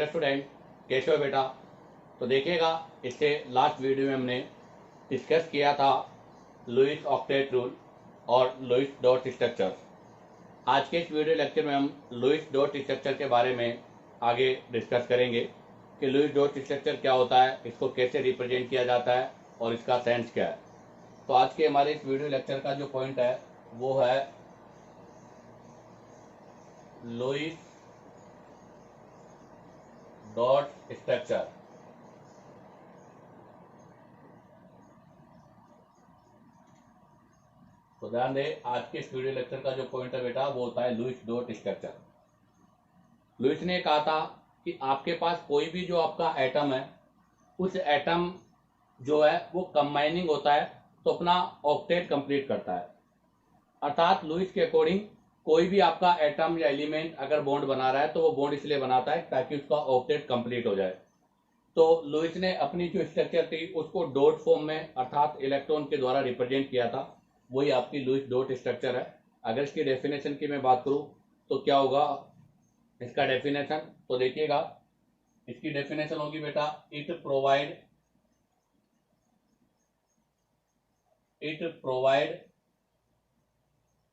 Hello student, कैसे हो बेटा। तो देखिएगा, इससे लास्ट वीडियो में हमने डिस्कस किया था लुईस ऑक्टेट रूल और लुईस डॉट स्ट्रक्चर। आज के इस वीडियो लेक्चर में हम लुईस डॉट स्ट्रक्चर के बारे में आगे डिस्कस करेंगे कि लुईस डॉट स्ट्रक्चर क्या होता है, इसको कैसे रिप्रेजेंट किया जाता है और इसका सेंस क्या है। तो आज के हमारे इस वीडियो लेक्चर का जो पॉइंट है वो है लुईस डॉट स्ट्रक्चर। तो ध्यान दे, आज के इस वीडियो लेक्चर का जो पॉइंट है बेटा वो होता है लुईस डॉट स्ट्रक्चर। लुईस ने कहा था कि आपके पास कोई भी जो आपका एटम है, उस एटम जो है वो कंबाइनिंग होता है तो अपना ऑक्टेट कंप्लीट करता है। अर्थात लुईस के अकॉर्डिंग कोई भी आपका एटम या एलिमेंट अगर बॉन्ड बना रहा है तो वो बॉन्ड इसलिए बनाता है ताकि उसका ऑक्टेट कंप्लीट हो जाए। तो लुईस ने अपनी जो स्ट्रक्चर थी उसको डॉट फॉर्म में अर्थात इलेक्ट्रॉन के द्वारा रिप्रेजेंट किया था। वही आपकी लुईस डॉट स्ट्रक्चर है। अगर इसकी डेफिनेशन की मैं बात करूं तो क्या होगा इसका डेफिनेशन, तो देखिएगा इसकी डेफिनेशन होगी बेटा, it provide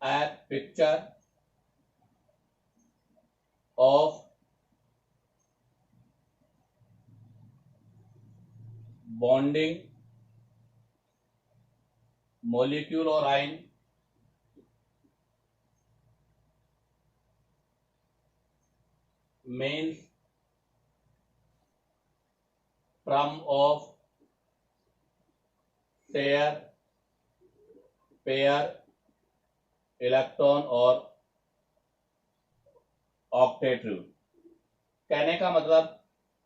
a picture of bonding molecule or ion means from of share pair electron और ऑक्टेट रूल। कहने का मतलब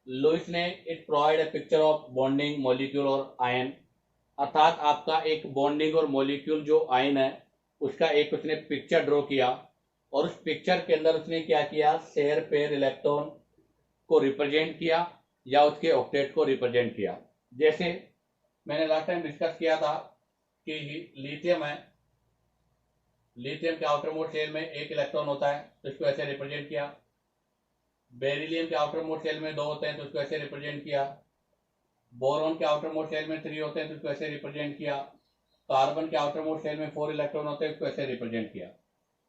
लुईस ने it provide a picture of bonding molecule और आयन, अर्थात आपका एक बॉन्डिंग और मॉलिक्यूल जो आयन है उसका एक उसने पिक्चर ड्रॉ किया और उस पिक्चर के अंदर उसने क्या किया, शेयर पेयर इलेक्ट्रॉन को रिप्रेजेंट किया या उसके ऑक्टेट को रिप्रेजेंट किया। जैसे मैंने लास्ट टाइम डिस्कस किया था कि लिथियम है, लिथियम के आउटर मोस्ट शेल में एक इलेक्ट्रॉन होता है तो इसको ऐसे रिप्रेजेंट किया। बेरिलियम के आउटर मोस्ट शेल में 2 होते हैं तो इसको ऐसे रिप्रेजेंट किया। बोरॉन के आउटर मोस्ट शेल में 3 होते हैं तो इसको ऐसे रिप्रेजेंट किया। कार्बन के आउटर मोस्ट शेल में 4 इलेक्ट्रॉन होते हैं, इसको ऐसे रिप्रेजेंट किया।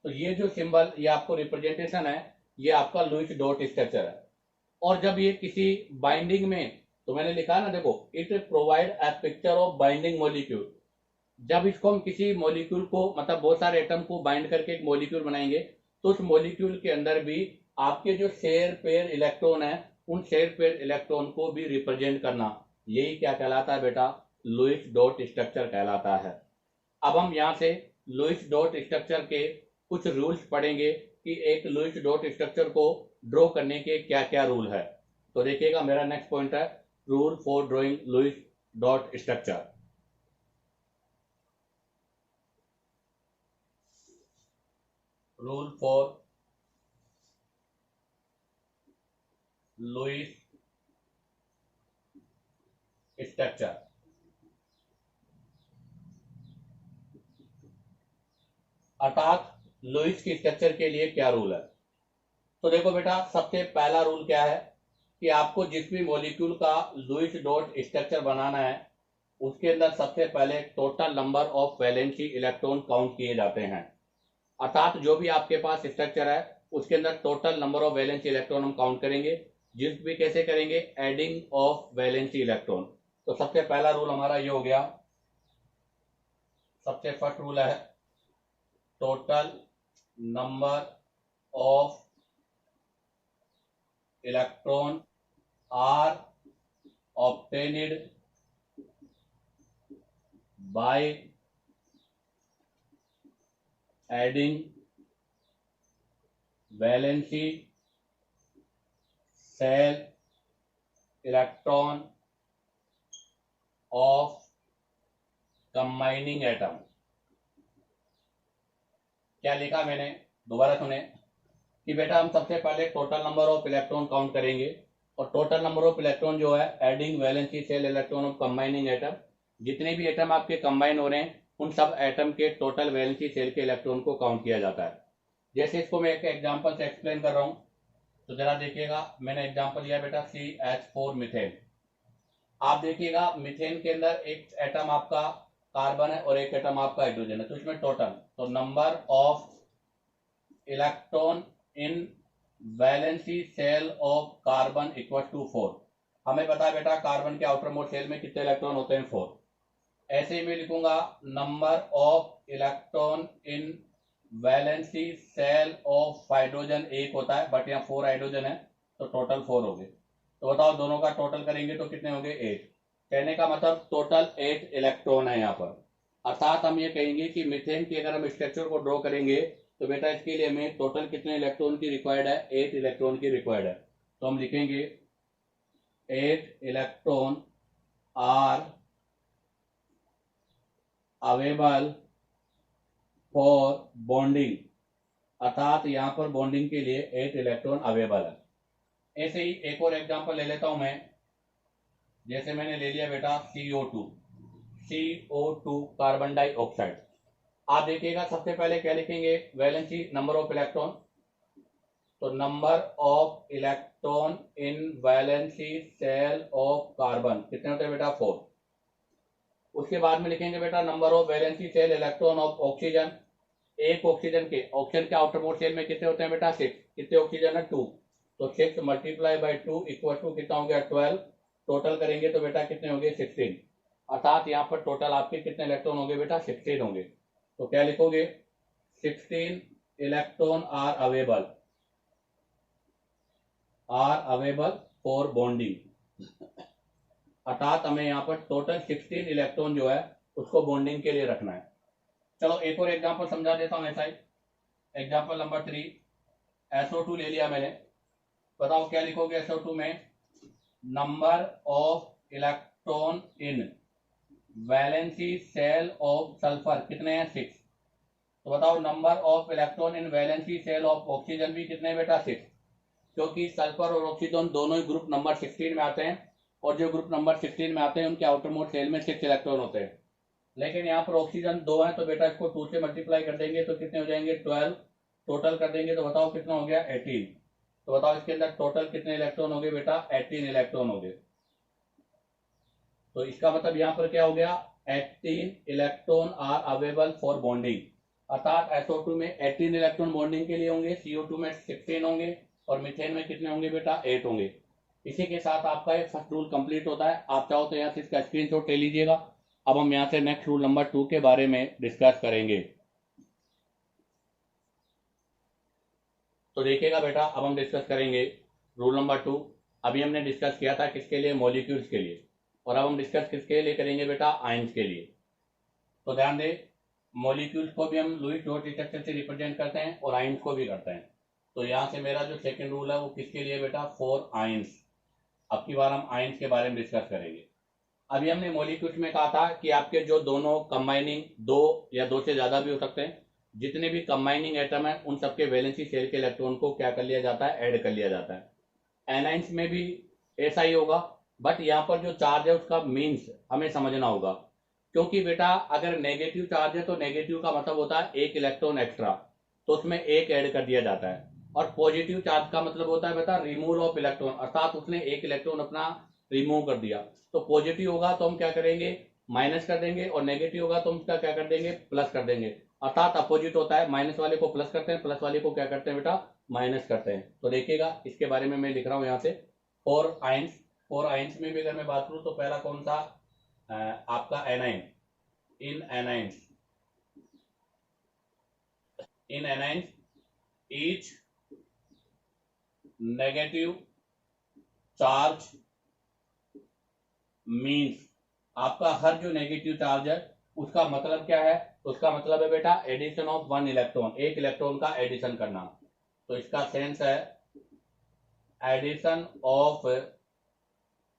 तो ये जो सिंबल, ये आपको रिप्रेजेंटेशन है, ये आपका लुईस डॉट स्ट्रक्चर है। और जब ये किसी बाइंडिंग में, तो मैंने लिखा ना, देखो, it provide a picture of binding molecule. जब इसको हम किसी मॉलिक्यूल को, मतलब बहुत सारे एटम को बाइंड करके एक मॉलिक्यूल बनाएंगे तो उस मॉलिक्यूल के अंदर भी आपके जो शेयर पेयर इलेक्ट्रॉन है उन शेयर पेयर इलेक्ट्रॉन को भी रिप्रेजेंट करना, यही क्या कहलाता है बेटा, लुईस डॉट स्ट्रक्चर कहलाता है। अब हम यहाँ से लुईस डॉट स्ट्रक्चर के कुछ रूल्स पढ़ेंगे कि एक लुईस डॉट स्ट्रक्चर को ड्रॉ करने के क्या क्या रूल है। तो देखिएगा, मेरा नेक्स्ट पॉइंट है rule for drawing Lewis dot structure. Rule for Lewis structure. अर्थात लुईस की स्ट्रक्चर के लिए क्या रूल है। तो देखो बेटा, सबसे पहला रूल क्या है कि आपको जिस भी मॉलिक्यूल का लुईस डॉट स्ट्रक्चर बनाना है उसके अंदर सबसे पहले total number of valency electron count किए जाते हैं। अर्थात जो भी आपके पास स्ट्रक्चर है उसके अंदर total number of valency electron हम काउंट करेंगे, जिस भी कैसे करेंगे, एडिंग ऑफ वैलेंसी इलेक्ट्रॉन। तो सबसे पहला रूल हमारा ये हो गया, सबसे फर्स्ट रूल है total number of electron are obtained by adding valency shell electron of combining atom। क्या लिखा मैंने, दोबारा सुने कि बेटा हम सबसे पहले total number of electron count करेंगे और टोटल नंबर ऑफ इलेक्ट्रॉन जो है adding valency shell electron of combining atom, जितने भी एटम आपके कंबाइन हो रहे हैं उन सब एटम के टोटल वैलेंसी शेल के इलेक्ट्रॉन को काउंट किया जाता है। जैसे इसको मैं एक एग्जांपल से एक्सप्लेन कर रहा हूं तो जरा देखिएगा, मैंने एग्जांपल लिया बेटा CH4 मीथेन। आप देखिएगा मीथेन के अंदर एक एटम आपका कार्बन है और एक एटम आपका हाइड्रोजन है, तो इसमें टोटल, तो number of electron in valency shell of carbon equal to 4। हमें पता है बेटा कार्बन के आउटर मोस्ट शेल में कितने इलेक्ट्रॉन होते हैं, 4। ऐसे ही मैं लिखूंगा number of electron in valency shell of hydrogen एक होता है, बट यहाँ 4 हाइड्रोजन है, तो टोटल 4 हो गए। तो बताओ दोनों का टोटल करेंगे तो कितने हो गए, 8। कहने का मतलब टोटल 8 इलेक्ट्रॉन है यहाँ पर। अर्थात हम ये कहेंगे कि मीथेन की अगर हम स्ट्रक्चर को ड्रॉ करेंगे तो बेटा इसके लिए हमें टोटल कितने इलेक्ट्रॉन की रिक्वायर्ड है, 8 इलेक्ट्रॉन की रिक्वायर्ड है। तो हम लिखेंगे 8 electron are available for bonding, अर्थात यहां पर बॉन्डिंग के लिए 8 इलेक्ट्रॉन अवेलेबल है। ऐसे ही एक और एग्जांपल ले लेता हूं मैं, जैसे मैंने ले लिया बेटा CO2 कार्बन डाइऑक्साइड। आप देखिएगा सबसे पहले क्या लिखेंगे, वैलेंसी नंबर ऑफ इलेक्ट्रॉन, तो number of electron in valency shell of carbon कितने होते हैं बेटा, 4। उसके बाद में लिखेंगे बेटा number of valency shell electron of oxygen. एक ऑक्सीजन के आउटर मोस्ट शेल में कितने होते हैं बेटा, 6। कितने ऑक्सीजन है, 2। तो 6 मल्टीप्लाई बाई 2 इक्वल टू कितना हो गया, 12। टोटल करेंगे तो बेटा कितने होंगे, 16। अर्थात यहाँ पर टोटल आपके कितने इलेक्ट्रॉन होंगे बेटा, 16 होंगे। तो क्या लिखोगे, 16 electron are available for bonding. अर्थात हमें यहाँ पर टोटल 16 इलेक्ट्रॉन जो है उसको बॉन्डिंग के लिए रखना है। चलो एक और एग्जांपल समझा देता हूं ऐसा ही। एग्जांपल नंबर 3, SO2 ले लिया मैंने। बताओ क्या लिखोगे SO2 में, number of electron in valency shell of sulphur कितने हैं, 6। तो बताओ number of electron in valency shell of oxygen भी कितने बेटा, 6। क्योंकि सल्फर और ऑक्सीजन दोनों ही ग्रुप नंबर 16 में आते हैं, और जो ग्रुप नंबर 16 में आते हैं उनके आउटर मोस्ट शेल में 6 इलेक्ट्रॉन होते हैं। लेकिन यहाँ पर ऑक्सीजन 2 है, तो बेटा इसको 2 से मल्टीप्लाई कर देंगे तो कितने हो जाएंगे, 12। टोटल कर देंगे तो बताओ कितना हो गया, 18। तो बताओ इसके अंदर टोटल कितने इलेक्ट्रॉन हो गए बेटा, 18 इलेक्ट्रॉन हो गए। तो इसका मतलब यहाँ पर क्या हो गया, 18 electron are available for bonding. अर्थात SO2 में 18 इलेक्ट्रॉन बॉन्डिंग के लिए होंगे, CO2 में 16 होंगे, और मीथेन में कितने होंगे बेटा, 8 होंगे। इसी के साथ आपका ये फर्स्ट रूल कंप्लीट होता है। आप चाहो तो यहाँ से इसका स्क्रीनशॉट ले लीजिएगा। अब हम यहाँ से नेक्स्ट रूल नंबर 2 के बारे में डिस्कस करेंगे। तो देखिएगा बेटा, अब हम डिस्कस करेंगे रूल नंबर 2। अभी हमने डिस्कस किया था किसके लिए, मॉलिक्यूल्स के लिए, और अब हम डिस्कस किसके लिए करेंगे बेटा, आयंस के लिए। तो ध्यान दें, मॉलिक्यूल्स को भी हम लुईस डॉट स्ट्रक्चर से रिप्रेजेंट करते हैं और आयंस को भी करते हैं। तो यहाँ से मेरा जो सेकेंड रूल है वो किसके लिए बेटा, फॉर आयंस। अब की बार हम आयंस के बारे में डिस्कस करेंगे। अभी हमने मॉलिक्यूल्स में कहा था कि आपके जो दोनों कंबाइनिंग, 2 या 2 से ज्यादा भी हो सकते हैं, जितने भी कंबाइनिंग एटम है उन सबके वैलेंसी शेल के इलेक्ट्रॉन को क्या कर लिया जाता है, ऐड कर लिया जाता है। एनाइंस में भी ऐसा ही होगा, बट यहाँ पर जो चार्ज है उसका मीन्स हमें समझना होगा। क्योंकि बेटा अगर नेगेटिव चार्ज है तो नेगेटिव का मतलब होता है 1 इलेक्ट्रॉन एक्स्ट्रा, तो उसमें 1 ऐड कर दिया जाता है। और पॉजिटिव चार्ज का मतलब होता है बेटा रिमूवल ऑफ इलेक्ट्रॉन, अर्थात उसने 1 इलेक्ट्रॉन अपना रिमूव कर दिया। तो पॉजिटिव होगा तो हम क्या करेंगे, माइनस कर देंगे, और नेगेटिव होगा तो हम उसका क्या कर देंगे, प्लस कर देंगे। अर्थात अपोजिट होता है, माइनस वाले को प्लस करते हैं, प्लस वाले को क्या करते हैं बेटा, माइनस करते हैं। तो देखिएगा इसके बारे में मैं लिख रहा हूं यहाँ से, फॉर आयंस में भी अगर मैं बात करूं तो पहला कौन सा, आपका anion. In anions each negative charge means, आपका हर जो नेगेटिव चार्ज है उसका मतलब क्या है, उसका मतलब है बेटा एडिशन ऑफ 1 इलेक्ट्रॉन, 1 इलेक्ट्रॉन का एडिशन करना। तो इसका सेंस है addition of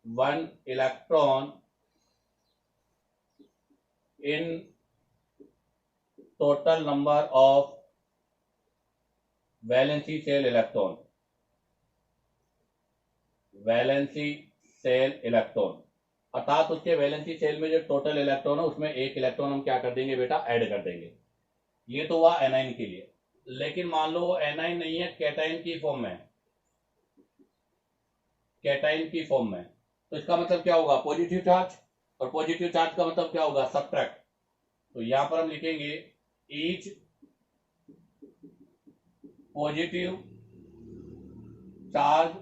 1 electron in total number of valency shell electron. अर्थात उसके वैलेंसी सेल में जो टोटल इलेक्ट्रॉन है उसमें 1 इलेक्ट्रॉन हम क्या कर देंगे बेटा, ऐड कर देंगे। ये तो हुआ एनाइन के लिए। लेकिन मान लो वो एनाइन नहीं है, कैटाइन की फॉर्म में, कैटाइन की फॉर्म में, तो इसका मतलब क्या होगा, पॉजिटिव चार्ज, और पॉजिटिव चार्ज का मतलब क्या होगा, सब्ट्रैक्ट। तो यहां पर हम लिखेंगे ईच पॉजिटिव चार्ज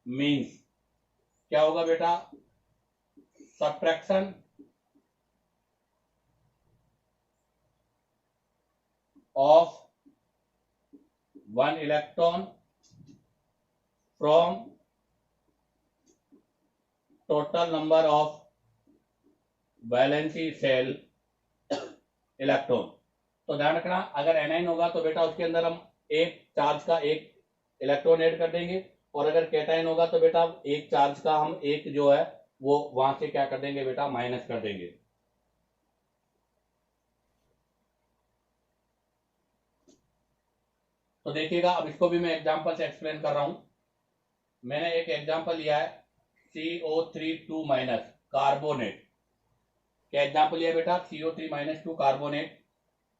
मीन्स, क्या होगा बेटा, subtraction of 1 electron from total number of valency shell electron. तो ध्यान रखना, अगर एनाइन होगा तो बेटा उसके अंदर हम एक चार्ज का एक इलेक्ट्रॉन ऐड कर देंगे, और अगर कैटाइन होगा तो बेटा एक चार्ज का हम एक जो है वो वहां से क्या कर देंगे बेटा, माइनस कर देंगे। तो देखिएगा, अब इसको भी मैं एग्जांपल से एक्सप्लेन कर रहा हूं। मैंने एक एग्जांपल लिया है CO3 माइनस कार्बोनेट। क्या एग्जांपल लिया बेटा, CO3 - कार्बोनेट।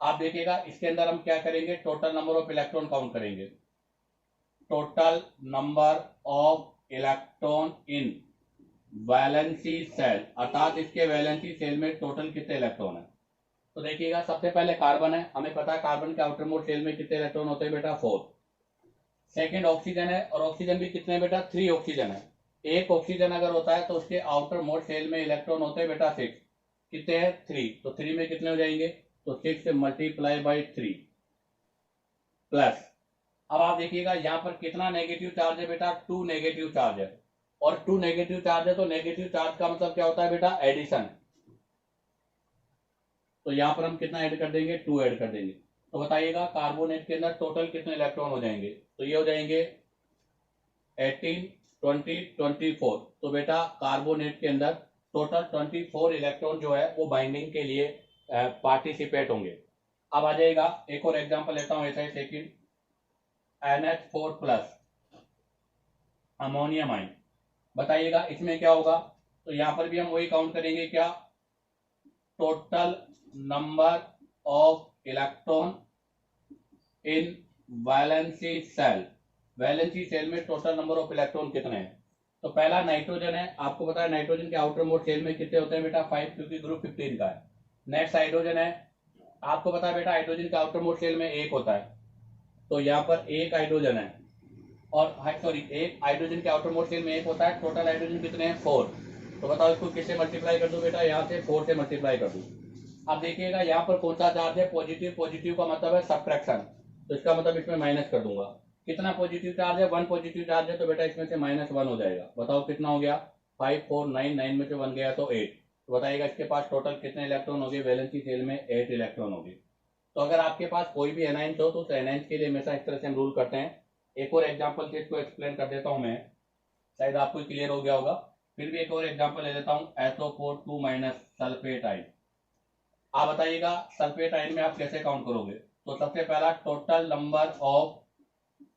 आप देखिएगा इसके अंदर हम क्या करेंगे, total number of electron count करेंगे। Total number of electron in valency shell, अर्थात इसके वैलेंसी सेल में टोटल कितने इलेक्ट्रॉन है। तो देखिएगा, सबसे पहले कार्बन है, हमें पता है कार्बन के आउटर मोस्ट शेल में कितने इलेक्ट्रॉन होते हैं बेटा, 4। सेकंड ऑक्सीजन है, और ऑक्सीजन भी कितने बेटा, 3 ऑक्सीजन है। एक ऑक्सीजन अगर होता है तो उसके आउटर मोस्ट शेल में इलेक्ट्रॉन होते हैं बेटा 6। कितने हैं, 3। तो 3 में कितने हो जाएंगे, तो 6 मल्टीप्लाई बाई 3 प्लस, अब आप देखिएगा यहां पर कितना नेगेटिव चार्ज है बेटा, 2 नेगेटिव चार्ज है, और 2 नेगेटिव चार्ज है तो नेगेटिव चार्ज का मतलब क्या होता है बेटा, एडिशन। तो यहां पर हम कितना ऐड कर देंगे, 2 ऐड कर देंगे। तो बताइएगा कार्बोनेट के अंदर टोटल कितने इलेक्ट्रॉन हो जाएंगे, तो ये हो जाएंगे 18, 20, 24। तो बेटा कार्बोनेट के अंदर टोटल 24 इलेक्ट्रॉन जो है वो बाइंडिंग के लिए पार्टिसिपेट होंगे। अब आ जाएगा, एक और एग्जांपल लेता हूं, ऐसा ही सेकंड NH4+ अमोनियम आयन। बताइएगा इसमें क्या होगा, तो यहां पर भी हम वही काउंट करेंगे, क्या, total number of electron in valency shell. Valency shell में टोटल नंबर ऑफ इलेक्ट्रॉन कितने हैं। तो पहला नाइट्रोजन है, आपको पता है नाइट्रोजन के आउटर मोस्ट शेल में कितने होते हैं बेटा, 5, क्योंकि ग्रुप 15 का है। नेक्स्ट हाइड्रोजन है, आपको पता है बेटा हाइड्रोजन के आउटर मोस्ट शेल में 1 होता है, तो यहाँ पर 1 हाइड्रोजन है, और सॉरी, एक हाइड्रोजन के आउटर मोस्ट शेल में 1 होता है, टोटल हाइड्रोजन कितने हैं, 4। तो बताओ इसको किससे मल्टीप्लाई कर दो बेटा, यहाँ से 4 से मल्टीप्लाई कर दो। अब देखिएगा यहाँ पर कौन सा चार्ज है, पॉजिटिव। पॉजिटिव का मतलब है सब्ट्रैक्शन, तो इसका मतलब इसमें माइनस कर दूंगा। कितना पॉजिटिव चार्ज है, 1 पॉजिटिव चार्ज है, तो बेटा इसमें से -1 हो जाएगा। बताओ कितना हो गया, 5, 4, 9, 9 में से 1 गया तो 8। तो बताइएगा इसके पास टोटल कितने इलेक्ट्रॉन हो गए, वैलेंसी सेल में 8 इलेक्ट्रॉन हो गए। तो अगर आपके पास कोई भी एनाइंस हो तो उस एनाइंस के लिए हमेशा इस तरह से हम रूल करते हैं। एक और एग्जाम्पल से इसको एक्सप्लेन कर देता हूं मैं, शायद आपको क्लियर हो गया होगा, फिर भी एक और एग्जाम्पल ले लेता हूं, SO4 सल्फेट आयन। आप बताइएगा सल्फेट आयन में आप कैसे काउंट करोगे। तो सबसे पहला, total number of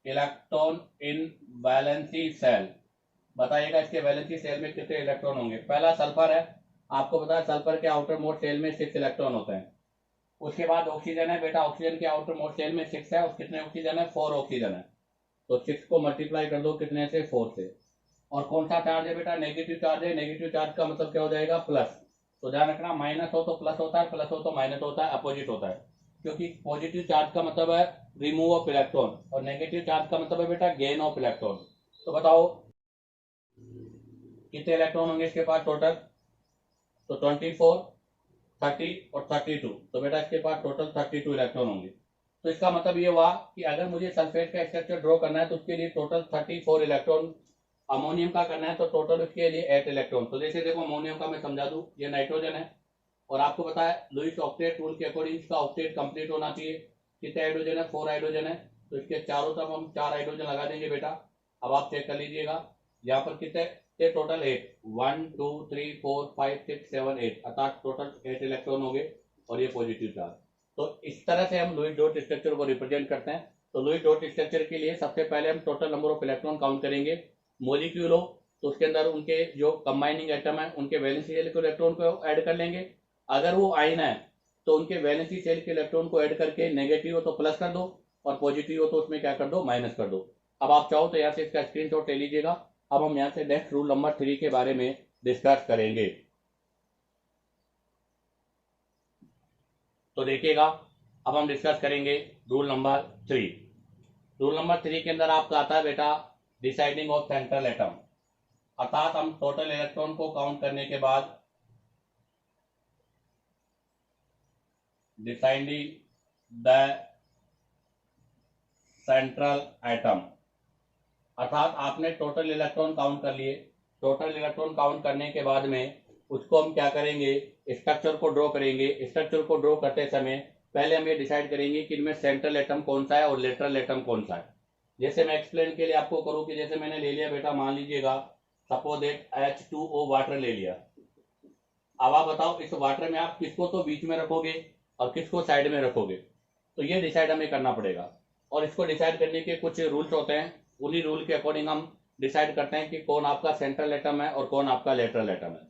electron in valency shell. बताइएगा इसके वैलेंसी सेल में कितने इलेक्ट्रॉन होंगे। पहला सल्फर है, आपको पता है सल्फर के आउटर मोस्ट सेल में 6 इलेक्ट्रॉन होते हैं। उसके बाद ऑक्सीजन है बेटा, ऑक्सीजन के आउटर मोस्ट शेल में 6 है, और कितने ऑक्सीजन है, 4 ऑक्सीजन है। तो 6 को मल्टीप्लाई कर दो कितने से, 4 से। और कौन सा चार्ज है बेटा, नेगेटिव चार्ज है। नेगेटिव चार्ज का मतलब क्या हो जाएगा, प्लस। तो ध्यान रखना, माइनस हो तो प्लस होता है, प्लस हो तो माइनस होता है, अपोजिट होता है। क्योंकि पॉजिटिव चार्ज का मतलब है रिमूव ऑफ इलेक्ट्रॉन, और नेगेटिव चार्ज का मतलब है बेटा गेन ऑफ इलेक्ट्रॉन। तो बताओ कितने इलेक्ट्रॉन होंगे इसके पास टोटल, तो 24, 30 और 32। तो बेटा इसके पास टोटल 32 इलेक्ट्रॉन होंगे। तो इसका मतलब ये हुआ कि अगर मुझे सल्फेट का स्ट्रक्चर ड्रॉ करना है तो उसके लिए टोटल 34 इलेक्ट्रॉन, अमोनियम का करना है तो टोटल उसके लिए 8 इलेक्ट्रॉन। तो जैसे देखो अमोनियम का मैं समझा दूं, ये नाइट्रोजन है, और आपको पता है लुईस ऑक्टेट रूल के अकॉर्डिंग इसका ऑक्टेट कंप्लीट होना चाहिए। कितने हाइड्रोजन है, 4 हाइड्रोजन है, तो इसके चारों तरफ हम 4 हाइड्रोजन लगा देंगे बेटा। अब आप चेक कर लीजिएगा यहाँ पर कितने, टोटल 8, 1, 2, 3, 4, 5, 6, 7, 8, अर्थात टोटल 8 इलेक्ट्रॉन हो गए, और ये पॉजिटिव चार्ज। तो इस तरह से हम लुईस डॉट स्ट्रक्चर को रिप्रेजेंट करते हैं। तो लुईस डॉट स्ट्रक्चर के लिए सबसे पहले हम total number of electron count करेंगे। मॉलिक्यूल हो तो उसके अंदर उनके जो कंबाइनिंग एटम है उनके वैलेंसी सेल के इलेक्ट्रॉन को ऐड कर लेंगे। अगर वो आयन है तो उनके वैलेंसी सेल के इलेक्ट्रॉन को ऐड करके नेगेटिव हो तो प्लस कर दो, और पॉजिटिव हो तो उसमें क्या कर दो, माइनस कर दो। अब आप चाहो तो यहाँ से इसका स्क्रीनशॉट ले लीजिएगा, अब हम यहाँ से नेक्स्ट रूल नंबर 3 के बारे में डिस्कस करेंगे। तो देखिएगा, अब हम डिस्कस करेंगे रूल नंबर 3। रूल नंबर 3 के अंदर आपका आता है बेटा डिसाइडिंग ऑफ सेंट्रल एटम, अर्थात हम टोटल इलेक्ट्रॉन को काउंट करने के बाद डिसाइडिंग द सेंट्रल एटम, अर्थात आपने टोटल इलेक्ट्रॉन काउंट कर लिए। टोटल इलेक्ट्रॉन काउंट करने के बाद में उसको हम क्या करेंगे, स्ट्रक्चर को ड्रॉ करेंगे। स्ट्रक्चर को ड्रॉ करते समय पहले हम ये डिसाइड करेंगे कि इनमें सेंट्रल एटम कौन सा है और लेटरल एटम कौन सा है। जैसे मैं एक्सप्लेन के लिए आपको करूं कि जैसे मैंने ले लिया बेटा, मान लीजिएगा सपोज दैट H2O वाटर ले लिया। अब आप बताओ इस वाटर में आप किसको तो बीच में रखोगे और किसको साइड में रखोगे, तो ये डिसाइड हमें करना पड़ेगा। और इसको डिसाइड करने के कुछ रूल्स होते हैं, उन्हीं रूल के अकॉर्डिंग हम डिसाइड करते हैं कि कौन आपका सेंट्रल एटम है और कौन आपका लेटरल एटम है।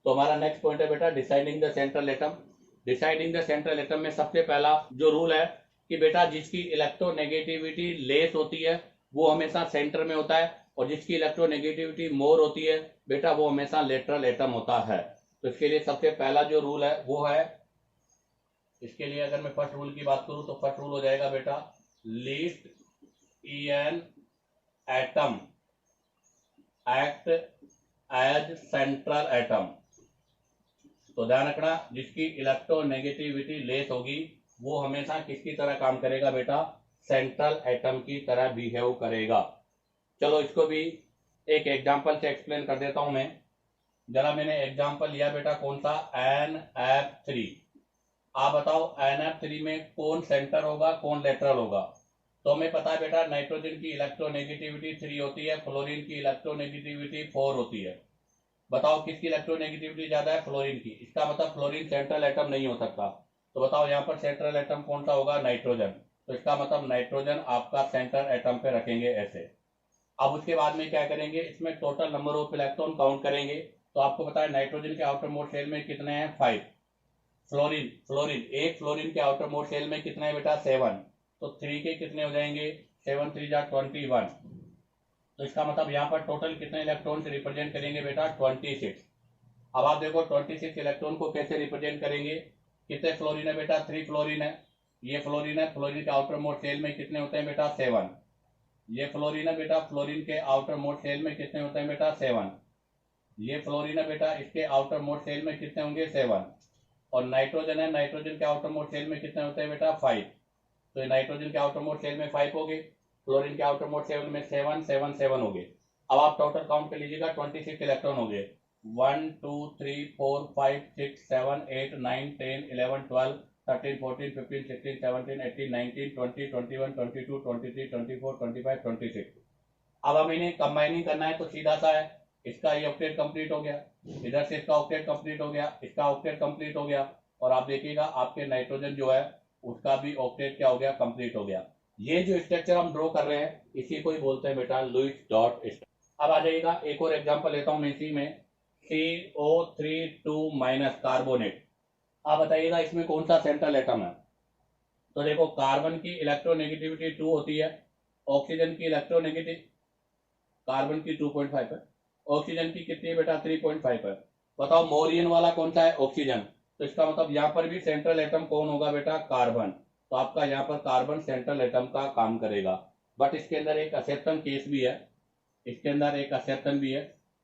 तो हमारा नेक्स्ट पॉइंट है बेटा deciding the central atom. Deciding the central atom में सबसे पहला जो रूल है कि बेटा जिसकी इलेक्ट्रोनेगेटिविटी लेस होती है वो हमेशा सेंटर में होता है, और जिसकी इलेक्ट्रोनेगेटिविटी मोर होती है बेटा वो हमेशा लेटरल एटम होता है। तो इसके लिए सबसे पहला जो रूल है वो है, इसके लिए अगर मैं फर्स्ट रूल की बात करूं तो फर्स्ट रूल हो जाएगा बेटा least an atom act as central atom. तो ध्यान रखना, जिसकी इलेक्ट्रोनेगेटिविटी लेस होगी वो हमेशा किसकी तरह काम करेगा बेटा, सेंट्रल एटम की तरह बिहेव करेगा। चलो इसको भी एक एग्जांपल से एक्सप्लेन कर देता हूं मैं। जरा मैंने एग्जांपल लिया बेटा कौन सा, NF3। आप बताओ NF3 में कौन सेंटर होगा कौन लेटरल होगा। तो हमें पता है बेटा नाइट्रोजन की इलेक्ट्रोनेगेटिविटी 3 होती है, फ्लोरीन की इलेक्ट्रोनेगेटिविटी 4 होती है। बताओ किसकी इलेक्ट्रोनेगेटिविटी ज्यादा है, फ्लोरीन की। इसका मतलब फ्लोरीन सेंट्रल एटम नहीं हो सकता। तो बताओ यहाँ पर सेंट्रल एटम कौन सा होगा, नाइट्रोजन। तो इसका मतलब नाइट्रोजन आपका सेंटर एटम पे रखेंगे ऐसे। अब उसके बाद में क्या करेंगे, इसमें total number of electron count करेंगे। तो आपको पता है नाइट्रोजन के आउटर मोस्ट शेल में कितने हैं, 5। फ्लोरीन फ्लोरीन एक फ्लोरीन के आउटर मोस्ट शेल में कितने हैं बेटा, 7। तो 3 के कितने हो जाएंगे, 7 3 जा 21। तो इसका मतलब यहाँ पर टोटल कितने इलेक्ट्रॉन से रिप्रेजेंट करेंगे बेटा, 26। अब आप देखो 26 इलेक्ट्रॉन को कैसे रिप्रेजेंट करेंगे। कितने फ्लोरीन है बेटा, 3 फ्लोरीन है। ये फ्लोरीन है, फ्लोरीन के आउटर मोस्ट शेल में कितने होते हैं बेटा, 7। ये फ्लोरीन है बेटा, फ्लोरीन के आउटर मोस्ट शेल में कितने होते हैं बेटा, 7। ये फ्लोरीन है बेटा, इसके आउटर मोस्ट शेल में कितने होंगे, 7। और नाइट्रोजन है, नाइट्रोजन के आउटर मोस्ट शेल में कितने होते हैं बेटा, 5। तो नाइट्रोजन के आउटर मोस्ट शेल में 5 हो गए, फ्लोरीन के आउटर मोस्ट शेल में 7 7 7 हो गए। अब आप टोटल काउंट कर लीजिएगा, 26 इलेक्ट्रॉन हो गए। 1 2 3 4 5 6 7 8 9 10 11 12 13 14 15 16 17 18 19 20 21 22 23 24 25 26। अब हम इन्हें कंबाइनिंग करना है तो सीधा सा है, इसका ये ऑक्टेट कंप्लीट हो गया, इधर से इसका ऑक्टेट कंप्लीट हो गया, इसका ऑक्टेट कंप्लीट हो गया, और आप देखिएगा आपके नाइट्रोजन जो है उसका भी ऑक्टेट क्या हो गया, कंप्लीट हो गया। ये जो स्ट्रक्चर हम ड्रॉ कर रहे हैं इसी को ही बोलते हैं बेटा लुईस डॉट स्ट्रक्चर। अब आ जाइएगा एक और एग्जांपल लेता हूं मैं इसी में, CO3 कार्बोनेट। आप बताइएगा इसमें कौन सा सेंट्रल एटम है। तो देखो कार्बन की इलेक्ट्रोनेगेटिविटी 2 होती है, ऑक्सीजन की इलेक्ट्रोनेगेटिव, कार्बन की 2.5 है, ऑक्सीजन की कितनी है बेटा, 3.5 है। बताओ मोरियन वाला कौन सा है, ऑक्सीजन। तो इसका मतलब यहाँ पर भी सेंट्रल एटम कौन होगा बेटा, कार्बन। तो आपका यहाँ पर कार्बन सेंट्रल एटम का काम करेगा। बट इसके अंदर एक एक्सेप्शन केस भी है, इसके अंदर एक एक्सेप्शन भी है,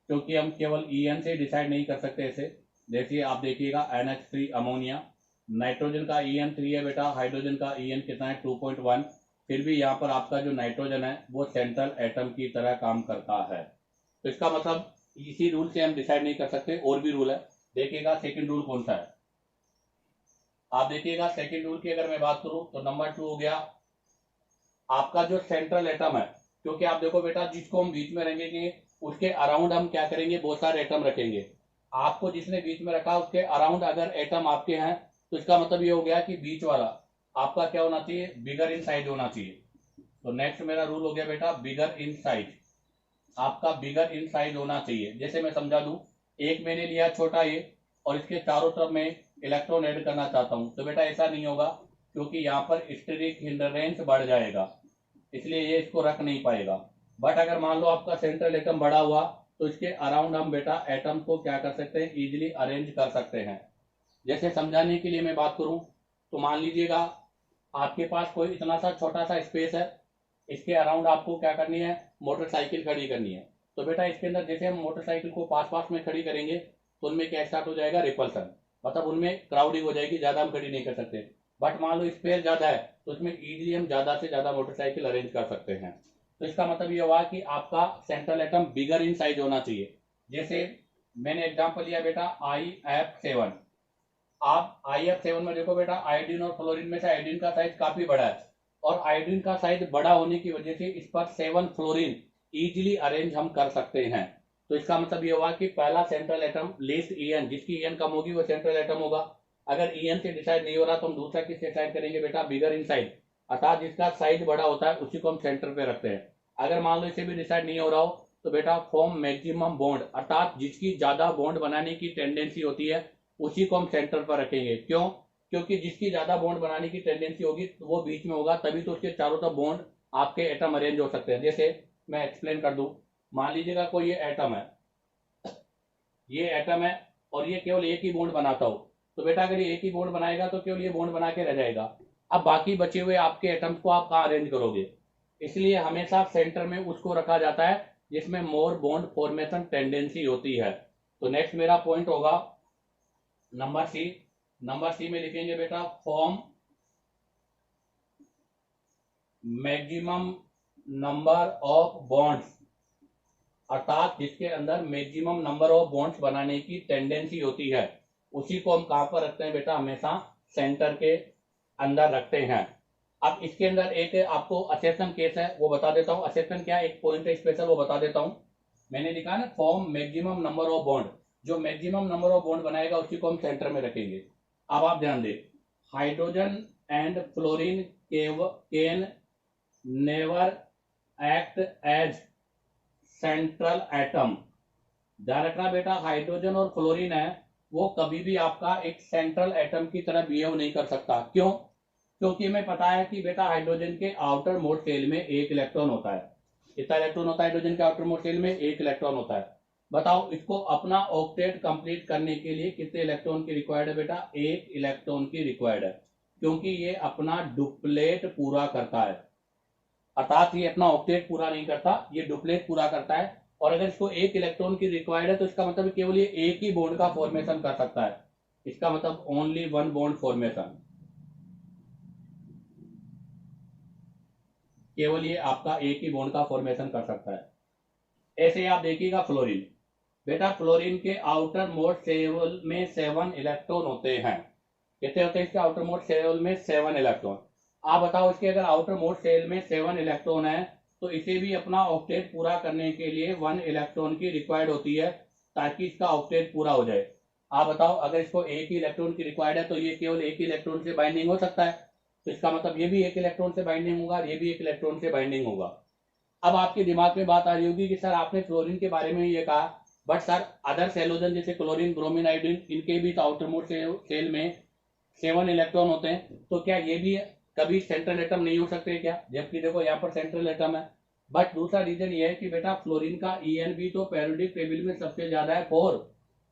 क्योंकि हम केवल EN से डिसाइड नहीं कर सकते इसे। जैसे आप देखिएगा NH3 अमोनिया, नाइट्रोजन का EN 3 है बेटा, हाइड्रोजन का EN कितना है, 2.1। फिर भी यहाँ पर आपका जो नाइट्रोजन है वो सेंट्रल एटम की तरह काम करता है। तो इसका मतलब इसी रूल से हम डिसाइड नहीं कर सकते, और भी रूल है। देखिएगा सेकंड रूल कौन सा है, आप देखिएगा सेकंड रूल की अगर मैं बात करूं तो नंबर 2 हो गया आपका जो सेंट्रल एटम है। क्योंकि आप देखो बेटा जिसको हम बीच में रखेंगे उसके अराउंड हम क्या करेंगे, बहुत सारे एटम रखेंगे। आपको जिसने बीच में रखा उसके अराउंड अगर एटम आपके हैं तो इसका मतलब ये हो गया कि बीच वाला आपका क्या होना चाहिए, बिगर इन साइज होना चाहिए। तो नेक्स्ट मेरा रूल हो गया बेटा बिगर इन साइज, आपका बिगर इन साइज होना चाहिए। जैसे मैं समझा दूं, एक मैंने लिया छोटा ये और इसके चारों तरफ में इलेक्ट्रॉन ऐड करना चाहता हूं, तो बेटा ऐसा नहीं होगा, क्योंकि यहाँ पर स्टेरिक हिंडरेंस बढ़ जाएगा, इसलिए ये इसको रख नहीं पाएगा। बट अगर मान लो आपका सेंट्रल एटम बड़ा हुआ तो इसके अराउंड हम बेटा एटम को क्या कर सकते हैं, इजीली अरेंज कर सकते हैं। जैसे समझाने के लिए मैं बात करूं तो मान लीजिएगा आपके पास कोई इतना सा छोटा सा स्पेस है, इसके अराउंड आपको क्या करनी है, मोटरसाइकिल खड़ी करनी है। तो बेटा इसके अंदर जैसे हम मोटरसाइकिल को पास पास में खड़ी करेंगे तो उनमें क्या स्टार्ट हो जाएगा, रिपल्सन, मतलब उनमें क्राउडिंग हो जाएगी, ज्यादा हम खड़ी नहीं कर सकते। बट मान लो स्पेस ज्यादा है तो उसमें इजीली हम ज्यादा से ज्यादा मोटरसाइकिल अरेंज कर सकते हैं। तो इसका मतलब ये हुआ कि आपका central atom bigger in size होना चाहिए। जैसे मैंने एग्जांपल लिया बेटा IF7। आप IF7 में देखो बेटा, आयोडीन और फ्लोरीन में से आयोडीन का साइज काफी बड़ा है, और आयोडीन का साइज बड़ा होने की वजह से इस पर 7 फ्लोरीन इजीली अरेंज हम कर सकते हैं। तो इसका मतलब ये हुआ कि पहला सेंट्रल एटम लीस्ट EN, जिसकी EN कम होगी वो सेंट्रल एटम होगा। अगर EN से डिसाइड नहीं हो रहा तो हम दूसरा किससे डिसाइड करेंगे बेटा, बिगर इन साइज, अर्थात जिसका साइज बड़ा होता है उसी को हम सेंटर पे रखते हैं। अगर मान लो इसे भी डिसाइड नहीं हो रहा हो तो बेटा फॉर्म मैक्सिमम बॉन्ड, अर्थात जिसकी ज्यादा बॉन्ड बनाने की टेंडेंसी होती है उसी को हम सेंटर पर रखेंगे। क्यों? क्योंकि जिसकी ज्यादा बॉन्ड बनाने की टेंडेंसी होगी तो वो बीच में होगा, तभी तो उसके चारों तरफ बॉन्ड आपके एटम अरेंज हो सकते हैं। जैसे मैं एक्सप्लेन कर दूं, मान लीजिएगा कोई ये एटम है, ये एटम है और ये केवल एक ही बॉन्ड बनाता हो, तो बेटा अगर ये एक ही बॉन्ड बनाएगा तो केवल ये बॉन्ड बना के रह जाएगा। अब बाकी बचे हुए आपके एटम्स को आप कहाँ अरेंज करोगे? इसलिए हमेशा सेंटर में उसको रखा जाता है जिसमें मोर बॉन्ड फॉर्मेशन टेंडेंसी होती है। तो नेक्स्ट मेरा पॉइंट होगा नंबर सी। नंबर सी में लिखेंगे बेटा form maximum number of bonds, अर्थात जिसके अंदर मैक्सिमम नंबर ऑफ बॉन्ड्स बनाने की टेंडेंसी होती है उसी को हम कहां पर रखते हैं बेटा, हमेशा सेंटर के अंदर रखते हैं। अब इसके अंदर एक आपको असेप्शन केस है वो बता देता हूं। असेप्शन क्या, एक पॉइंट है स्पेशल, वो बता देता हूं। मैंने लिखा ना form maximum number of bond, जो मैक्सिमम नंबर ऑफ बॉन्ड बनाएगा उसी को हम सेंटर में रखेंगे। अब आप ध्यान दें, hydrogen and fluorine can never act as central atom. ध्यान रखना बेटा, हाइड्रोजन और फ्लोरीन है वो कभी भी आपका एक सेंट्रल एटम की तरह बिहेव नहीं कर सकता। क्यों? क्योंकि हमें पता है कि बेटा हाइड्रोजन के आउटर मोस्ट शेल में एक इलेक्ट्रॉन होता है। कितना इलेक्ट्रॉन होता है हाइड्रोजन के आउटर मोस्ट शेल में? एक इलेक्ट्रॉन होता है। बताओ इसको अपना ऑक्टेट कंप्लीट करने के लिए कितने इलेक्ट्रॉन की रिक्वायर्ड है बेटा? एक इलेक्ट्रॉन की रिक्वायर्ड है, क्योंकि ये अपना डुप्लेट पूरा करता है, अर्थात ये अपना ऑक्टेट पूरा नहीं करता, ये डुप्लेट पूरा करता है। और अगर इसको एक इलेक्ट्रॉन की रिक्वायर्ड है तो इसका मतलब केवल ये एक ही बॉन्ड का फॉर्मेशन कर सकता है। इसका मतलब ओनली वन बॉन्ड फॉर्मेशन, केवल ये आपका एक ही बॉन्ड का फॉर्मेशन कर सकता है। ऐसे ही आप देखिएगा फ्लोरीन, बेटा फ्लोरीन के आउटर मोस्ट शेल में 7 इलेक्ट्रॉन होते हैं। कितने होते हैं इसके आउटर मोस्ट शेल में? 7 इलेक्ट्रॉन। आप बताओ इसके अगर आउटर मोस्ट शेल में 7 इलेक्ट्रॉन है तो इसे भी अपना ऑक्टेट पूरा करने के लिए 1 इलेक्ट्रॉन की रिक्वायर्ड होती है ताकि इसका ऑक्टेट पूरा हो जाए। आप बताओ अगर इसको एक ही इलेक्ट्रॉन की रिक्वायर्ड है तो ये केवल एक ही इलेक्ट्रॉन से बाइंडिंग हो सकता है, तो इसका मतलब ये भी एक इलेक्ट्रॉन से बाइंडिंग होगा, ये भी एक इलेक्ट्रॉन से बाइंडिंग होगा। अब आपके दिमाग में बात आ रही होगी कि सर आपने फ्लोरीन के बारे में ये कहा, बट सर अदर सेलोजन जैसे क्लोरीन, ब्रोमीन, आयोडीन, इनके भी तो आउटर मोस्ट शेल में 7 इलेक्ट्रॉन होते हैं, तो क्या ये भी कभी सेंट्रल एटम नहीं हो सकते क्या? जबकि देखो यहाँ पर सेंट्रल एटम है। बट दूसरा रीजन ये है कि बेटा फ्लोरीन का EN भी तो पेरियोडिक टेबल में सबसे ज्यादा है 4।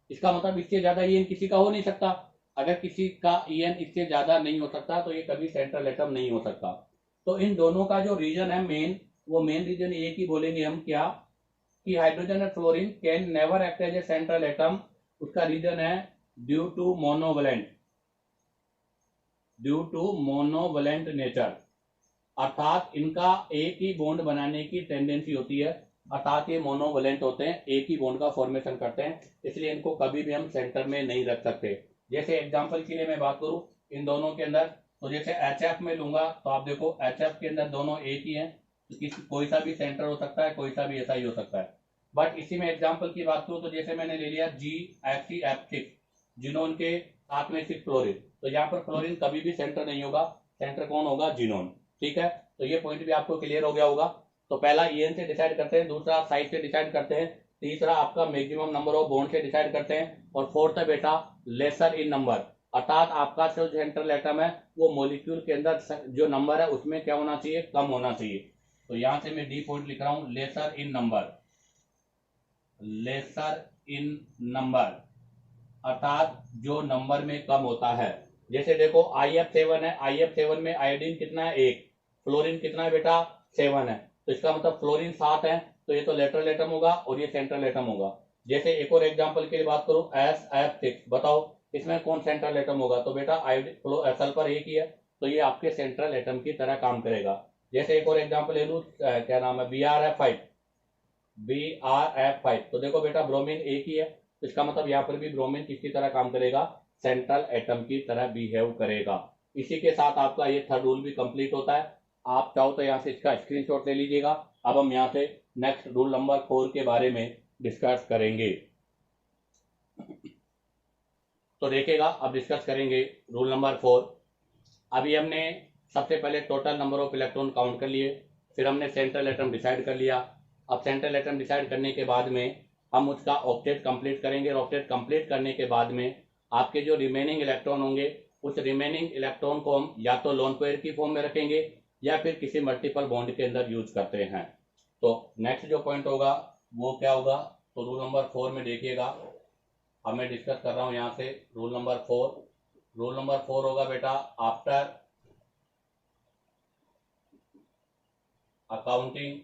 इसका मतलब इससे ज्यादा EN किसी का हो नहीं सकता। अगर किसी का EN इससे ज्यादा नहीं हो सकता तो ये कभी सेंट्रल एटम नहीं हो सकता। तो इन दोनों का जो रीजन है मेन, वो मेन रीजन एक ही बोलेंगे हम, क्या कि hydrogen and fluorine can never act as a central atom. उसका रीजन है ड्यू टू मोनोवलेंट नेचर, अर्थात इनका एक ही बॉन्ड बनाने की टेंडेंसी होती है, अर्थात ये मोनोवलेंट होते हैं, एक ही बॉन्ड का फॉर्मेशन करते हैं, इसलिए इनको कभी भी हम सेंटर में नहीं रख सकते। जैसे एग्जांपल के लिए मैं बात करूं इन दोनों के अंदर, तो जैसे HF में लूंगा तो आप देखो HF के अंदर दोनों एक ही है, कोई सा भी सेंटर हो सकता है, कोई सा भी ऐसा ही हो सकता है। बट इसी में एग्जाम्पल की बात करूं तो जैसे मैंने ले लिया GFCF6, जिनोन के साथ में 6 फ्लोरीन, तो यहाँ पर फ्लोरीन कभी भी सेंटर नहीं होगा, सेंटर कौन होगा? जिनोन। ठीक है, तो ये पॉइंट भी आपको क्लियर हो गया होगा। तो पहला EN से डिसाइड करते हैं, दूसरा साइज से डिसाइड करते हैं, तीसरा आपका मैक्सिमम नंबर ऑफ बॉन्ड से डिसाइड करते हैं, और फोर्थ है बेटा लेसर इन नंबर, अर्थात आपका जो सेंट्रल एटम है वो मॉलिक्यूल के अंदर जो नंबर है उसमें क्या होना चाहिए? कम होना चाहिए। तो यहां से मैं डी पॉइंट लिख रहा हूं, लेसर इन नंबर, लेसर इन नंबर अर्थात जो नंबर में कम होता है। जैसे देखो IF7 है, IF7 में आयोडीन कितना है 1, फ्लोरीन कितना है बेटा 7 है, तो इसका मतलब फ्लोरीन 7 है, तो ये तो लेटरल एटम होगा और ये सेंट्रल एटम होगा। जैसे एक और एग्जांपल के लिए बात करूं, SF6, बताओ इसमें कौन सेंट्रल एटम होगा, तो बेटा सल्फर एक ही है, तो ये आपके सेंट्रल एटम की तरह काम करेगा। जैसे एक और एग्जांपल ले लूं, क्या नाम है, BRF5, तो देखो बेटा ब्रोमीन एक ही है, तो इसका मतलब यहाँ पर भी ब्रोमीन किसकी तरह काम करेगा, सेंट्रल एटम की तरह बिहेव करेगा। इसी के साथ आपका ये थर्ड रूल भी कंप्लीट होता है। आप चाहो तो यहाँ से इसका स्क्रीनशॉट ले लीजिएगा। अब हम यहाँ से नेक्स्ट रूल नंबर 4 के बारे में डिस्कस करेंगे। तो देखिएगा, अब डिस्कस करेंगे रूल नंबर 4। अभी हमने सबसे पहले total number of electron count कर लिए, फिर हमने सेंट्रल एटम डिसाइड कर लिया। अब सेंट्रल एटम डिसाइड करने के बाद में हम उसका ऑक्टेट कंप्लीट करेंगे, और ऑक्टेट कंप्लीट करने के बाद में आपके जो रिमेनिंग इलेक्ट्रॉन होंगे, उस रिमेनिंग इलेक्ट्रॉन को हम या तो लोन पेयर की फॉर्म में रखेंगे या फिर किसी मल्टीपल बॉन्ड के अंदर यूज करते हैं। तो नेक्स्ट जो पॉइंट होगा वो क्या होगा, तो रूल नंबर 4 में देखिएगा, अब मैं डिस्कस कर रहा हूं यहां से रूल नंबर 4। रूल नंबर 4 होगा बेटा, after accounting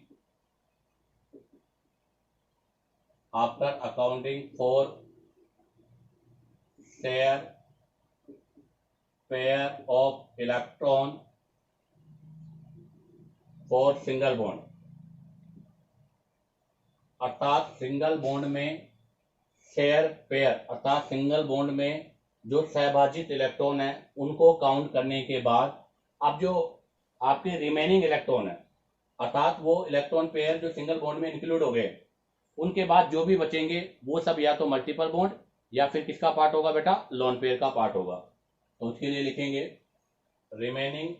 for share pair of electron for single bond, अर्थात सिंगल बॉन्ड में शेयर पेयर अर्थात सिंगल बॉन्ड में जो सहभाजित इलेक्ट्रॉन है उनको काउंट करने के बाद अब जो आपके रिमेनिंग इलेक्ट्रॉन है, अर्थात वो इलेक्ट्रॉन पेयर जो सिंगल बॉन्ड में इंक्लूड हो गए, उनके बाद जो भी बचेंगे वो सब या तो मल्टीपल बॉन्ड या फिर किसका पार्ट होगा बेटा, लोन पेयर का पार्ट होगा। तो उसके लिए लिखेंगे remaining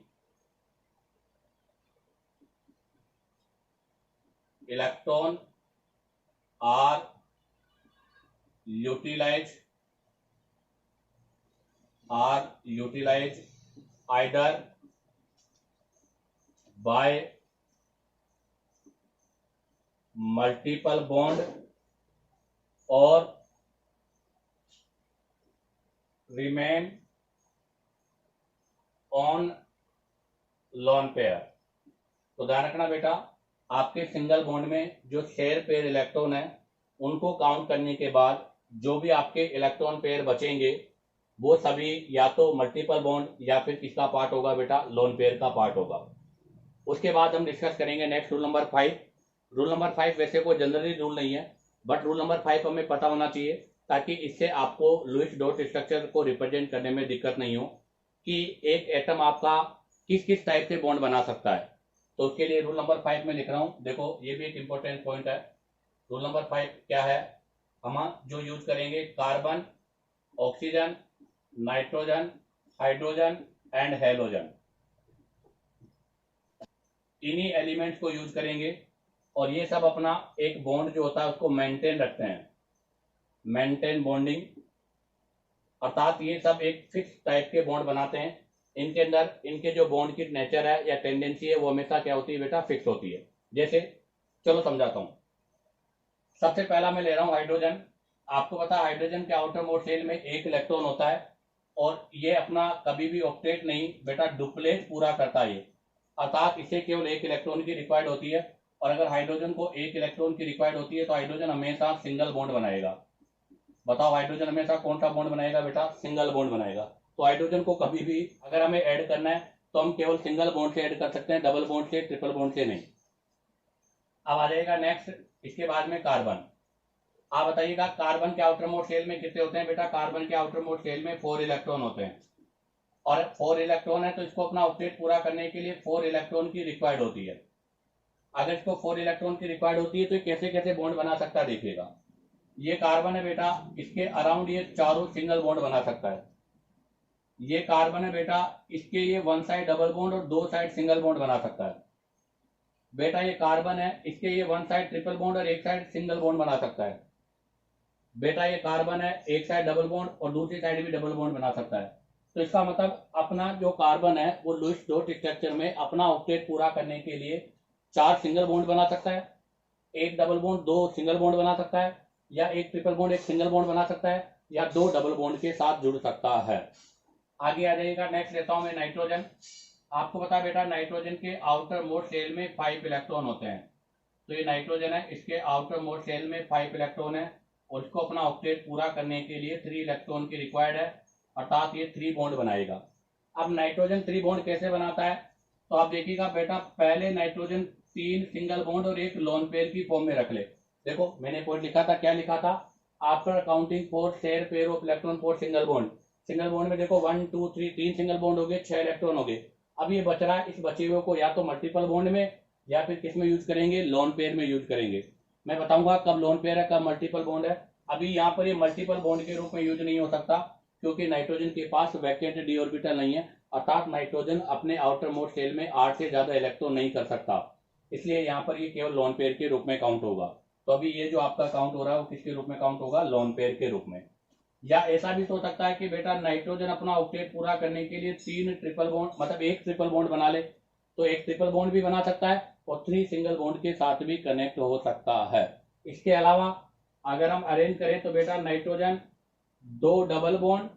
electron are utilized either by multiple bond or remain on lone pair। तो ध्यान रखना बेटा, आपके सिंगल बॉन्ड में जो शेयर पेयर इलेक्ट्रॉन है उनको काउंट करने के बाद जो भी आपके इलेक्ट्रॉन पेयर बचेंगे वो सभी या तो मल्टीपल बॉन्ड या फिर किसका पार्ट होगा बेटा, लोन पेयर का पार्ट होगा। उसके बाद हम डिस्कस करेंगे next rule number 5। Rule number 5 वैसे कोई जनरली रूल नहीं है, बट रूल नंबर 5 हमें पता होना चाहिए ताकि इससे आपको लुईस डॉट स्ट्रक्चर को रिप्रेजेंट करने में दिक्कत नहीं हो कि एक एटम आपका किस किस टाइप से बॉन्ड बना सकता है। तो उसके लिए रूल नंबर 5 में लिख रहा हूं, देखो ये भी एक इंपॉर्टेंट पॉइंट है। रूल नंबर 5 क्या है, हम जो यूज करेंगे carbon, oxygen, nitrogen, hydrogen and halogen, इन्हीं एलिमेंट्स को यूज करेंगे और ये सब अपना एक बॉन्ड जो होता है उसको मेंटेन रखते हैं, मेंटेन बॉन्डिंग, अर्थात ये सब एक फिक्स टाइप के बॉन्ड बनाते हैं। इनके अंदर इनके जो बॉन्ड की नेचर है या टेंडेंसी है वो हमेशा क्या होती है बेटा, फिक्स होती है। जैसे चलो समझाता हूं, सबसे पहला मैं ले रहा हूं हाइड्रोजन। आपको पता है हाइड्रोजन के आउटर मोस्ट शेल में एक इलेक्ट्रॉन होता है और ये अपना कभी भी ऑक्टेट नहीं बेटा, डुप्लेट पूरा करता है ये, अर्थात इसे केवल एक इलेक्ट्रॉन की रिक्वायर्ड होती है। और अगर हाइड्रोजन को एक इलेक्ट्रॉन की रिक्वायर्ड होती है तो हाइड्रोजन हमेशा सिंगल बॉन्ड बनाएगा। बताओ हाइड्रोजन हमेशा कौन सा बॉन्ड बनाएगा बेटा, सिंगल बॉन्ड बनाएगा। तो हाइड्रोजन को कभी भी अगर हमें ऐड करना है तो हम केवल सिंगल बॉन्ड से ऐड कर सकते हैं, डबल बॉन्ड से, ट्रिपल बॉन्ड से नहीं। अब आ जाएगा नेक्स्ट, इसके बाद में कार्बन। आप बताइएगा कार्बन के आउटर मोस्ट शेल में कितने होते हैं बेटा, कार्बन के आउटर मोस्ट शेल में 4 इलेक्ट्रॉन होते हैं और 4 इलेक्ट्रॉन है तो इसको अपना ऑक्टेट पूरा करने के लिए 4 इलेक्ट्रॉन की रिक्वायर्ड होती है। अगर इसको 4 इलेक्ट्रॉन की रिक्वायर्ड होती है तो कैसे कैसे बॉन्ड बना सकता है देखिएगा। ये कार्बन है बेटा, इसके अराउंड ये चारों सिंगल बॉन्ड बना सकता है। ये कार्बन है बेटा, इसके ये 1 साइड डबल बॉन्ड और 2 साइड सिंगल बॉन्ड बना सकता है। बेटा ये कार्बन है, इसके ये 1 साइड ट्रिपल बॉन्ड और 1 साइड सिंगल बॉन्ड बना सकता है। बेटा ये कार्बन है, एक साइड डबल बॉन्ड और दूसरी साइड भी डबल बॉन्ड बना सकता है। तो इसका मतलब अपना जो कार्बन है वो लुईस डॉट स्ट्रक्चर में अपना ऑक्टेट पूरा करने के लिए 4 सिंगल बॉन्ड बना सकता है, एक डबल बॉन्ड 2 सिंगल बॉन्ड बना सकता है, या एक ट्रिपल बॉन्ड एक सिंगल बॉन्ड बना सकता है, या 2 डबल बॉन्ड के साथ जुड़ सकता है। आगे आ जाएगा, नेक्स्ट लेता हूं मैं नाइट्रोजन। आपको पता है बेटा नाइट्रोजन के आउटर मोस्ट शेल में 5 इलेक्ट्रॉन होते हैं। तो ये नाइट्रोजन है, इसके आउटर मोस्ट शेल में 5 इलेक्ट्रॉन है, और इसको अपना ऑक्टेट पूरा करने के लिए 3 इलेक्ट्रॉन की रिक्वायर्ड है, अर्थात ये 3 बॉन्ड बनाएगा। अब नाइट्रोजन 3 बॉन्ड कैसे बनाता है, तो आप देखिएगा बेटा, पहले नाइट्रोजन 3 सिंगल बॉन्ड और एक लोन पेयर की फॉर्म में रख ले। देखो मैंने पॉइंट लिखा था, क्या लिखा था, after counting for share pair of electron for single bond. Single bond में देखो 1 2 3 3 सिंगल बॉन्ड हो गए, 6 इलेक्ट्रॉन हो गए। अब ये बच रहा है, इस बचे हुए को या तो मल्टीपल बॉन्ड में या फिर किस में यूज करेंगे, लोन पेयर में यूज करेंगे। मैं बताऊंगा कब लोन पेयर है, कब मल्टीपल बॉन्ड है। अभी यहाँ पर ये मल्टीपल बॉन्ड के रूप में यूज नहीं हो सकता, क्योंकि नाइट्रोजन के पास वैकेंट डी ऑर्बिटल नहीं है, अर्थात नाइट्रोजन अपने आउटर मोस्ट शेल में 8 से ज्यादा इलेक्ट्रॉन नहीं कर सकता, इसलिए यहाँ पर ये केवल लोन पेयर के रूप में काउंट होगा। तो अभी ये जो आपका काउंट हो रहा है वो किसके रूप में काउंट होगा, लोन पेयर के रूप में। या ऐसा भी तो हो सकता है कि बेटा नाइट्रोजन अपना ऑक्टेट पूरा करने के लिए 3 ट्रिपल बॉन्ड, मतलब एक ट्रिपल बॉन्ड बना ले, तो एक ट्रिपल बॉन्ड भी बना सकता है और 3 सिंगल बॉन्ड के साथ भी कनेक्ट हो सकता है। इसके अलावा अगर हम अरेंज करें तो बेटा नाइट्रोजन 2 डबल बॉन्ड,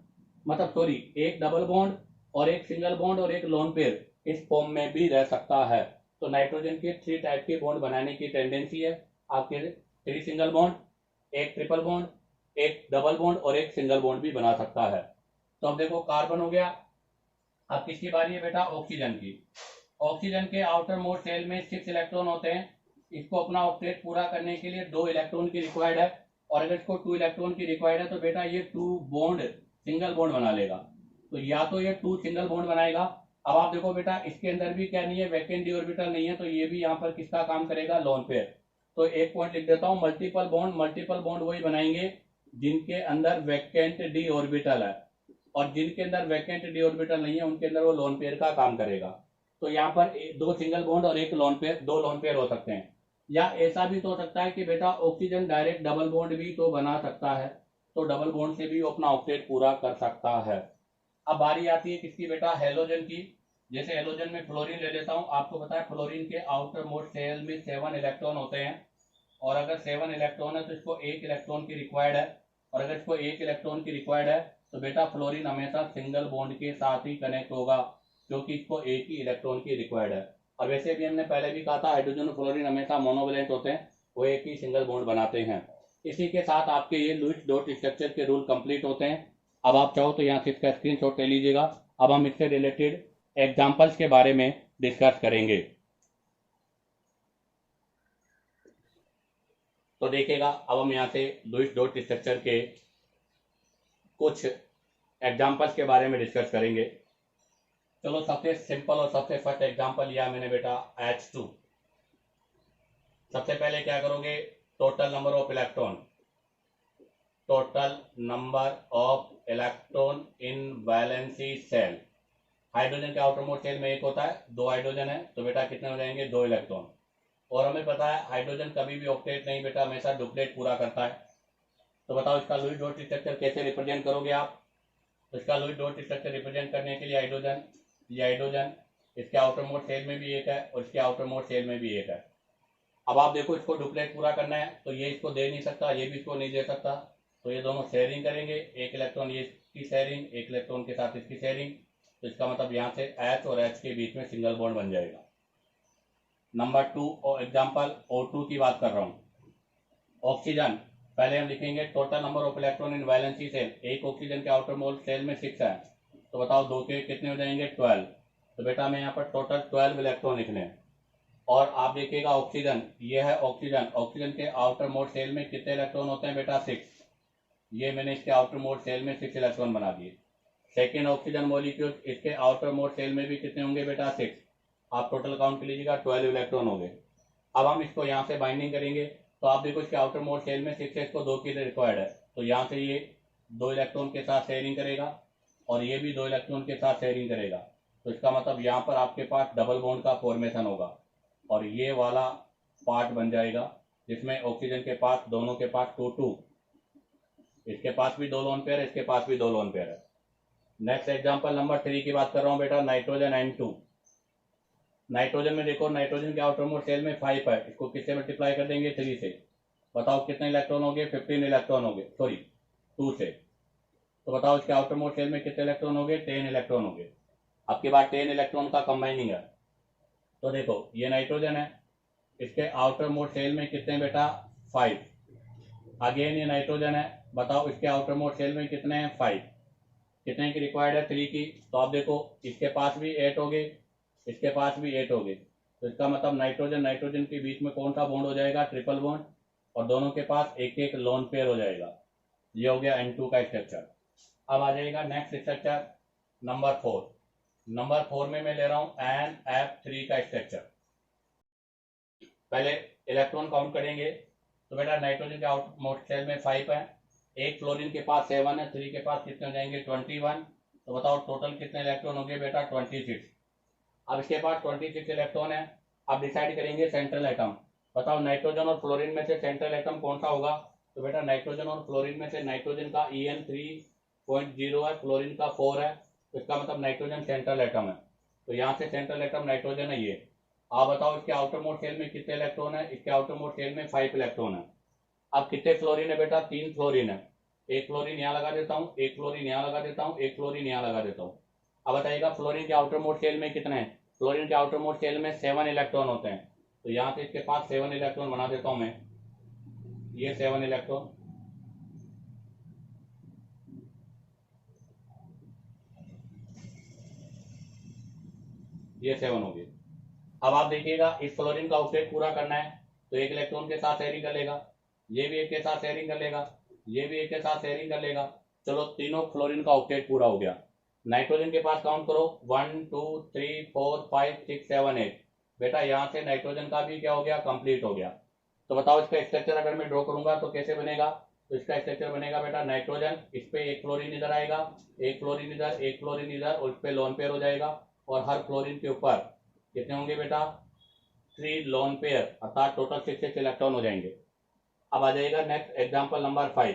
मतलब सॉरी एक डबल बॉन्ड और एक सिंगल बॉन्ड और एक लोन पेयर इस फॉर्म में भी रह सकता है। तो नाइट्रोजन के 3 टाइप के बॉन्ड बनाने की टेंडेंसी है आपके, 3 सिंगल बॉन्ड, एक ट्रिपल बॉन्ड, एक डबल बॉन्ड और एक सिंगल बॉन्ड भी बना सकता है। तो अब देखो कार्बन हो गया। अब किसकी बारी है बेटा, ऑक्सीजन की। ऑक्सीजन के आउटर मोस्ट शेल में 6 इलेक्ट्रॉन होते हैं, इसको अपना ऑक्टेट पूरा करने के लिए 2 इलेक्ट्रॉन की रिक्वायर्ड है, और अगर इसको 2 इलेक्ट्रॉन की रिक्वायर्ड है तो बेटा ये 2 बॉन्ड सिंगल बॉन्ड बना लेगा। तो या तो ये 2 सिंगल बॉन्ड बनाएगा। अब आप देखो बेटा इसके अंदर भी क्या नहीं है, वैकेंट डी ऑर्बिटल नहीं है, तो ये भी यहाँ पर किसका काम करेगा, लोन पेयर। तो एक पॉइंट लिख देता हूँ, मल्टीपल बॉन्ड वही बनाएंगे जिनके अंदर वैकेंट डी ऑर्बिटल है, और जिनके अंदर वैकेंट डी ऑर्बिटल नहीं है उनके अंदर वो लोन पेयर का काम करेगा। तो यहाँ पर 2 सिंगल बॉन्ड और एक लोन पेयर, 2 लोन पेयर हो सकते हैं। या ऐसा भी तो हो सकता है कि बेटा ऑक्सीजन डायरेक्ट डबल बॉन्ड भी तो बना सकता है, तो डबल बॉन्ड से भी वो अपना ऑक्टेट पूरा कर सकता है। अब बारी आती है किसकी बेटा, हेलोजन की। जैसे हेलोजन में फ्लोरीन ले लेता हूं, आपको पता है फ्लोरीन के आउटर मोस्ट शेल में 7 इलेक्ट्रॉन होते हैं, और अगर 7 इलेक्ट्रॉन है तो इसको 1 इलेक्ट्रॉन की रिक्वायर्ड है, और अगर इसको 1 इलेक्ट्रॉन की रिक्वायर्ड है तो बेटा फ्लोरीन हमेशा सिंगल बॉन्ड के साथ ही कनेक्ट होगा, क्योंकि इसको एक ही इलेक्ट्रॉन की रिक्वायर्ड है। और वैसे भी हमने पहले भी कहा था हाइड्रोजन और फ्लोरीन हमेशा मोनोवेलेंट होते हैं, वो एक ही सिंगल बॉन्ड बनाते हैं। इसी के साथ आपके ये लुईस डॉट स्ट्रक्चर के रूल कंप्लीट होते हैं। अब आप चाहो तो यहाँ से इसका स्क्रीनशॉट ले लीजिएगा। अब हम इससे रिलेटेड एग्जाम्पल्स के बारे में डिस्कस करेंगे। तो देखिएगा अब हम यहाँ से लुईस डॉट स्ट्रक्चर के कुछ एग्जाम्पल्स के बारे में डिस्कस करेंगे। चलो सबसे सिंपल और सबसे फर्स्ट एग्जाम्पल लिया मैंने बेटा H2। सबसे पहले क्या करोगे, total number of electron, total number of electron in valency shell. Hydrogen के आउटर मोस्ट शेल में एक होता है, 2 हाइड्रोजन है, तो बेटा कितने हो जाएंगे, 2 इलेक्ट्रॉन। और हमें पता है हाइड्रोजन कभी भी ऑक्टेट नहीं बेटा, हमेशा डुप्लेट पूरा करता है। तो बताओ इसका लुईस डॉट स्ट्रक्चर कैसे रिप्रेजेंट करोगे आप। तो इसका लुईस डॉट स्ट्रक्चर रिप्रेजेंट करने के लिए हाइड्रोजन, ये हाइड्रोजन, इसके आउटर मोस्ट शेल में भी एक है और इसके आउटर मोस्ट शेल में भी एक है। अब आप देखो इसको डुप्लेट पूरा करना है, तो ये इसको दे नहीं सकता, ये भी इसको नहीं दे सकता, तो ये दोनों शेयरिंग करेंगे, एक इलेक्ट्रॉन ये इसकी शेयरिंग, एक इलेक्ट्रॉन के साथ इसकी शेयरिंग। तो इसका मतलब यहाँ से H और H के बीच में सिंगल बॉन्ड बन जाएगा। नंबर 2 और एग्जाम्पल O2 की बात कर रहा हूँ। ऑक्सीजन, पहले हम लिखेंगे total number of electron in valency shell. एक ऑक्सीजन के आउटर मोस्ट शेल में 6 है, तो बताओ 2 के कितने हो जाएंगे, 12। तो बेटा मैं यहाँ पर टोटल 12 इलेक्ट्रॉन लिखने हैं। और आप देखिएगा ऑक्सीजन, ये है ऑक्सीजन, ऑक्सीजन के आउटर मोस्ट शेल में कितने इलेक्ट्रॉन होते हैं बेटा, 6। ये मैंने इसके आउटर मोस्ट शेल में 6 इलेक्ट्रॉन बना दिए। सेकेंड ऑक्सीजन मॉलिक्यूल, इसके आउटर मोस्ट शेल में भी कितने होंगे बेटा, 6। आप टोटल काउंट कर लीजिएगा, 12 इलेक्ट्रॉन हो गए। अब हम इसको यहाँ से बाइंडिंग करेंगे, तो आप देखो इसके आउटर मोस्ट शेल में 6 है, इसको 2 की रिक्वायर्ड है, तो यहाँ से ये 2 इलेक्ट्रॉन के साथ शेयरिंग करेगा और ये भी 2 इलेक्ट्रॉन के साथ शेयरिंग करेगा। तो इसका मतलब यहाँ पर आपके पास डबल बॉन्ड का फॉर्मेशन होगा, और ये वाला पार्ट बन जाएगा जिसमें ऑक्सीजन के पास, दोनों के पास 2-2, इसके पास भी 2 लोन पेयर है, इसके पास भी 2 लोन पेयर है। नेक्स्ट एग्जांपल नंबर 3 की बात कर रहा हूँ बेटा, नाइट्रोजन N2। नाइट्रोजन में देखो, नाइट्रोजन के आउटर मोस्ट शेल में 5 है, इसको किससे मल्टीप्लाई कर देंगे, 3 से। बताओ कितने इलेक्ट्रॉन हो गए, 15 इलेक्ट्रॉन हो गए, सॉरी 2 से। तो बताओ इसके आउटर मोस्ट शेल में कितने इलेक्ट्रॉन हो गए, 10 इलेक्ट्रॉन हो गए। आपके पास 10 इलेक्ट्रॉन का कंबाइनिंग है। तो देखो ये नाइट्रोजन है, इसके आउटर मोस्ट शेल में कितने बेटा, 5। अगेन ये नाइट्रोजन है, बताओ इसके आउटर मोस्ट शेल में कितने हैं, 5। कितने की रिक्वायर्ड है, 3 की। तो आप देखो इसके पास भी 8 हो गए, इसके पास भी 8 हो गए। तो इसका मतलब नाइट्रोजन नाइट्रोजन के बीच में कौन सा बॉन्ड हो जाएगा, ट्रिपल बॉन्ड, और दोनों के पास एक एक लोन पेयर हो जाएगा। ये हो गया N2 का स्ट्रक्चर। अब आ जाएगा नेक्स्ट स्ट्रक्चर नंबर 4। नंबर 4 में मैं ले रहा हूं NF3 का स्ट्रक्चर। पहले इलेक्ट्रॉन काउंट करेंगे। तो बेटा नाइट्रोजन के आउट मोस्ट शेल में 5 है, एक फ्लोरीन के पास 7 है, 3 के पास कितने हो जाएंगे, 21। तो बताओ टोटल कितने इलेक्ट्रॉन हो गए बेटा, 26। अब इसके पास 26 इलेक्ट्रॉन है। अब डिसाइड करेंगे सेंट्रल एटम। बताओ नाइट्रोजन और फ्लोरीन में से सेंट्रल एटम कौन सा होगा। तो बेटा नाइट्रोजन और फ्लोरीन में से नाइट्रोजन का En 3.0 है, फ्लोरीन का 4 है। तो इसका मतलब नाइट्रोजन सेंट्रल एटम है। तो यहाँ से सेंट्रल एटम नाइट्रोजन है ये। आप बताओ इसके आउटर मोस्ट शेल में कितने इलेक्ट्रॉन है, इसके आउटर मोस्ट शेल में 5 इलेक्ट्रॉन है। अब कितने फ्लोरीन है बेटा, 3 फ्लोरीन है। एक फ्लोरीन यहाँ लगा देता हूँ, एक फ्लोरीन यहाँ लगा देता हूँ, एक फ्लोरीन यहाँ लगा देता हूँ। अब बताइएगा फ्लोरीन के आउटर मोस्ट शेल में कितने हैं। फ्लोरीन के आउटर मोस्ट शेल में 7 इलेक्ट्रॉन होते हैं। तो यहाँ से इसके पास 7 इलेक्ट्रॉन बना देता हूँ मैं, ये 7 इलेक्ट्रॉन। ये 7 हो गए। अब आप देखिएगा इस फ्लोरीन का ऑक्टेट पूरा करना है, तो एक इलेक्ट्रॉन के साथ शेयरिंग कर लेगा, ये भी एक के साथ शेयरिंग कर लेगा, ये भी एक के साथ शेयरिंग कर लेगा। चलो तीनों फ्लोरीन का ऑक्टेट पूरा हो गया। नाइट्रोजन के पास काउंट करो, 1 2 3 4 5 6 7 8। बेटा यहाँ से नाइट्रोजन का भी क्या हो गया, कंप्लीट हो गया। तो बताओ इसका स्ट्रक्चर अगर मैं ड्रॉ करूंगा तो कैसे बनेगा। तो इसका स्ट्रक्चर बनेगा बेटा, नाइट्रोजन, इस पे एक फ्लोरीन इधर आएगा, एक फ्लोरीन इधर, एक फ्लोरीन इधर, और इस पे लोन पेयर हो जाएगा। और हर फ्लोरीन के ऊपर कितने होंगे बेटा, 3 लोन पेयर, अर्थात टोटल 6 इलेक्ट्रॉन हो जाएंगे। अब आ जाएगा next example number 5।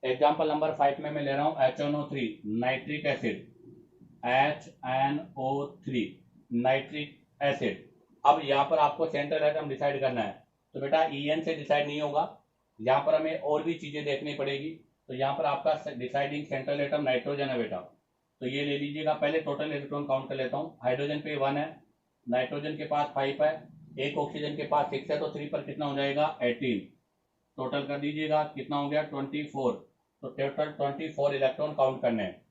Example number 5 में मैं ले रहा हूँ HNO3 nitric acid, HNO3 nitric acid. अब यहाँ पर आपको सेंट्रल एटम डिसाइड करना है। तो बेटा En से डिसाइड नहीं होगा, यहाँ पर हमें और भी चीजें देखनी पड़ेगी। तो यहाँ पर आपका डिसाइडिंग सेंट्रल एटम नाइट्रोजन है बेटा। तो ये ले लीजिएगा। पहले टोटल इलेक्ट्रॉन काउंट कर लेता हूँ। हाइड्रोजन पे 1 है, नाइट्रोजन के पास 5 है, एक ऑक्सीजन के पास 6 है, तो 3 पर कितना हो जाएगा, 18। टोटल कर दीजिएगा कितना हो गया, 24। तो टोटल 24 इलेक्ट्रॉन काउंट करने हैं।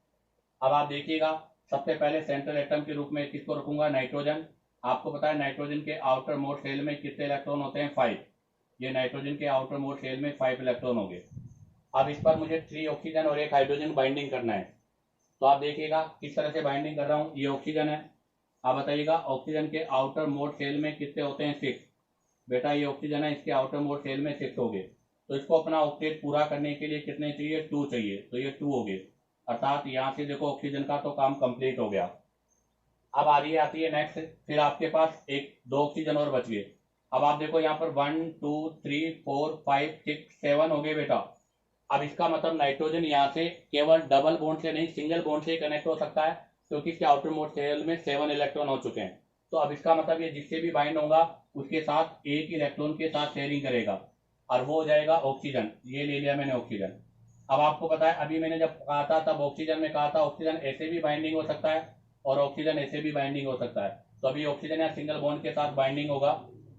अब आप देखिएगा सबसे पहले सेंट्रल एटम के रूप में किसको रखूंगा, नाइट्रोजन। आपको पता है नाइट्रोजन के आउटर मोस्ट शेल में कितने इलेक्ट्रॉन होते हैं, 5। ये नाइट्रोजन के आउटर मोस्ट शेल में 5 इलेक्ट्रॉन हो गए। अब इस पर मुझे 3 ऑक्सीजन और एक हाइड्रोजन बाइंडिंग करना है। तो आप देखिएगा किस तरह से बाइंडिंग कर रहा हूँ। ये ऑक्सीजन है, आप बताइएगा ऑक्सीजन के आउटर मोस्ट शेल में कितने होते हैं, 6। बेटा ये ऑक्सीजन है, इसके आउटर मोस्ट शेल में 6 हो गए। तो इसको अपना ऑक्टेट पूरा करने के लिए कितने चाहिए, 2 चाहिए। तो ये 2 हो गए, अर्थात यहाँ से देखो ऑक्सीजन का तो काम कंप्लीट हो गया। अब आती है नेक्स्ट, फिर आपके पास एक 2 ऑक्सीजन और बच गए। अब आप देखो यहाँ पर 1 2 3 4 5 6 7 हो गए बेटा। अब इसका मतलब नाइट्रोजन यहाँ से केवल डबल बॉन्ड से नहीं, सिंगल बॉन्ड से कनेक्ट हो सकता है, क्योंकि इसके आउटर मोस्ट शेल में 7 इलेक्ट्रॉन हो चुके हैं। तो अब इसका मतलब ये जिससे भी बाइंड होगा उसके साथ एक इलेक्ट्रॉन के साथ शेयरिंग करेगा, और वो हो जाएगा ऑक्सीजन। ये ले लिया मैंने ऑक्सीजन। अब आपको पता है अभी मैंने जब कहा था तब ऑक्सीजन में कहा था ऑक्सीजन ऐसे भी बाइंडिंग हो सकता है और ऑक्सीजन ऐसे भी बाइंडिंग हो सकता है। तो अभी ऑक्सीजन या सिंगल बॉन्ड के साथ बाइंडिंग होगा।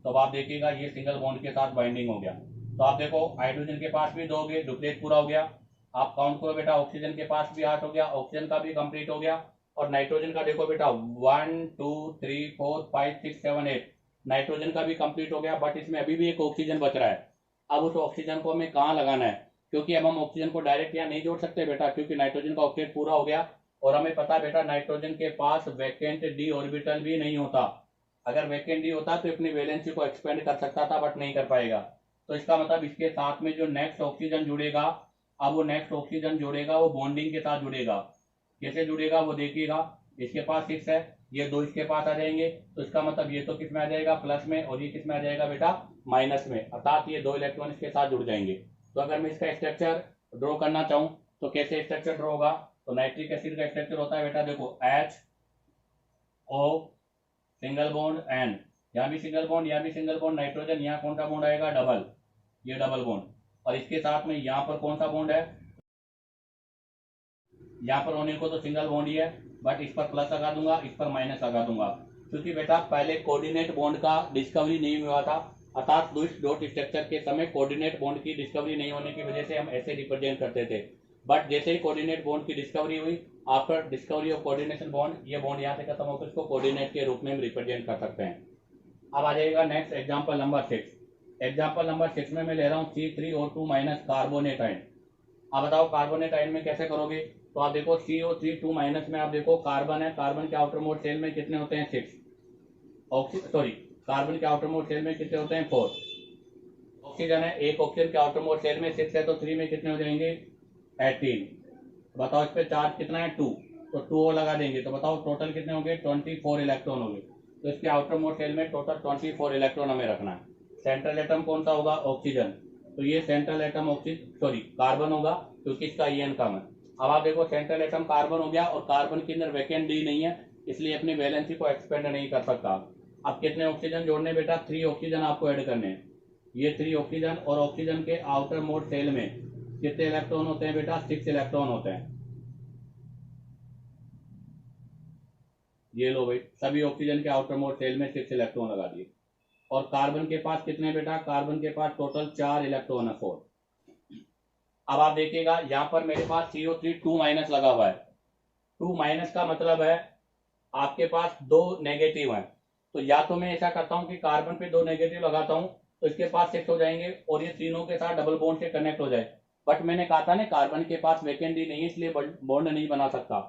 तो अब आप देखिएगा ये सिंगल बॉन्ड के साथ बाइंडिंग हो गया। तो आप देखो हाइड्रोजन के पास भी 2 हो गए, डुप्लेट पूरा हो गया। आप काउंट करो बेटा, ऑक्सीजन के पास भी 8 हो गया, ऑक्सीजन का भी कंप्लीट हो गया। और नाइट्रोजन का देखो बेटा 1 2 3 4 5 6 7 8, नाइट्रोजन का भी कंप्लीट हो गया, बट इसमें अभी भी एक ऑक्सीजन बच रहा है। अब उस ऑक्सीजन को हमें कहाँ लगाना है, क्योंकि अब हम ऑक्सीजन को डायरेक्ट यहाँ नहीं जोड़ सकते बेटा, क्योंकि नाइट्रोजन का ऑक्टेट पूरा हो गया। और हमें पता है बेटा नाइट्रोजन के पास वैकेंट डी ऑर्बिटल भी नहीं होता। अगर वैकेंट डी होता तो अपनी वैलेंसी को एक्सपेंड कर सकता था, बट नहीं कर पाएगा। तो इसका मतलब इसके साथ में जो नेक्स्ट ऑक्सीजन जुड़ेगा, अब वो नेक्स्ट ऑक्सीजन जुड़ेगा वो बॉन्डिंग के साथ जुड़ेगा। कैसे जुड़ेगा वो देखिएगा। इसके पास 6 है, ये 2 इसके पास आ जाएंगे, तो इसका मतलब ये तो किस में आ जाएगा, प्लस में, और ये किस में आ जाएगा बेटा, माइनस में, अर्थात ये 2 इलेक्ट्रॉन इसके साथ जुड़ जाएंगे। तो अगर मैं इसका स्ट्रक्चर ड्रॉ करना चाहूं तो कैसे स्ट्रक्चर ड्रॉ होगा। तो नाइट्रिक एसिड का स्ट्रक्चर होता है बेटा, देखो HO सिंगल बॉन्ड एन, यहाँ भी सिंगल बॉन्ड, यहाँ भी सिंगल बॉन्ड, नाइट्रोजन, यहाँ कौन सा बॉन्ड आएगा, डबल, ये डबल बॉन्ड, और इसके साथ में यहाँ पर कौन सा बॉन्ड है, यहाँ पर ओनिल को तो सिंगल बॉन्ड ही है, बट इस पर प्लस लगा दूंगा, इस पर माइनस लगा दूंगा, क्योंकि बेटा पहले कोऑर्डिनेट बॉन्ड का डिस्कवरी नहीं हुआ था, अर्थात लुईस डॉट स्ट्रक्चर के समय कोऑर्डिनेट बॉन्ड की डिस्कवरी नहीं होने की वजह से हम ऐसे रिप्रेजेंट करते थे। बट जैसे ही कोऑर्डिनेट बॉन्ड की डिस्कवरी हुई, after discovery of coordination bond, ये बॉन्ड यहाँ से खत्म होकर इसको कोऑर्डिनेट के रूप में हम रिप्रेजेंट कर सकते हैं। अब आ जाएगा next example number 6। Example number 6 में मैं ले रहा हूँ C3O2 माइनस कार्बोनेट आयन। अब बताओ कार्बोनेट आयन में कैसे करोगे, तो आप देखो CO3 माइनस में आप देखो कार्बन है, कार्बन के आउटर मोड शेल में कितने होते हैं, 6, कार्बन के आउटर मोड शेल में कितने होते हैं, 4, ऑक्सीजन है, एक ऑक्सीजन के आउटर मोड शेल में 6 है, तो 3 में कितने हो जाएंगे, 18। बताओ इस पे चार्ज कितना है, 2, तो 2 और लगा देंगे, तो बताओ टोटल कितने होंगे, 24 इलेक्ट्रॉन होंगे। तो इसके आउटर मोड शेल में टोटल 24 इलेक्ट्रॉन हमें रखना है। सेंट्रल एटम कौन सा होगा, ऑक्सीजन, तो ये सेंट्रल एटम कार्बन होगा, क्योंकि इसका EN कम है। अब आप देखो सेंट्रल एटम कार्बन हो गया, और कार्बन के अंदर वैकेंट डी नहीं है, इसलिए अपनी वैलेंसी को एक्सपेंड नहीं कर सकता। अब कितने ऑक्सीजन जोड़ने बेटा, 3 ऑक्सीजन आपको ऐड करने हैं, ये 3 ऑक्सीजन, और ऑक्सीजन के आउटर मोड शेल में कितने इलेक्ट्रॉन होते हैं बेटा, 6 इलेक्ट्रॉन होते हैं। ये लो भाई, सभी ऑक्सीजन के आउटर मोड शेल में 6 इलेक्ट्रॉन लगा दिए। और कार्बन के पास कितने बेटा, कार्बन के पास टोटल 4 इलेक्ट्रॉन है, 4। अब आप देखिएगा यहाँ पर मेरे पास CO3 2 माइनस लगा हुआ है। 2 माइनस का मतलब है आपके पास 2 नेगेटिव है, तो या तो मैं ऐसा करता हूं कि कार्बन पे 2 नेगेटिव लगाता हूं, तो इसके पास 6 हो जाएंगे, और ये तीनों के साथ डबल बॉन्ड से कनेक्ट हो जाए। बट मैंने कहा था ना कार्बन के पास वैकेंट नहीं है, इसलिए बॉन्ड नहीं बना सकता।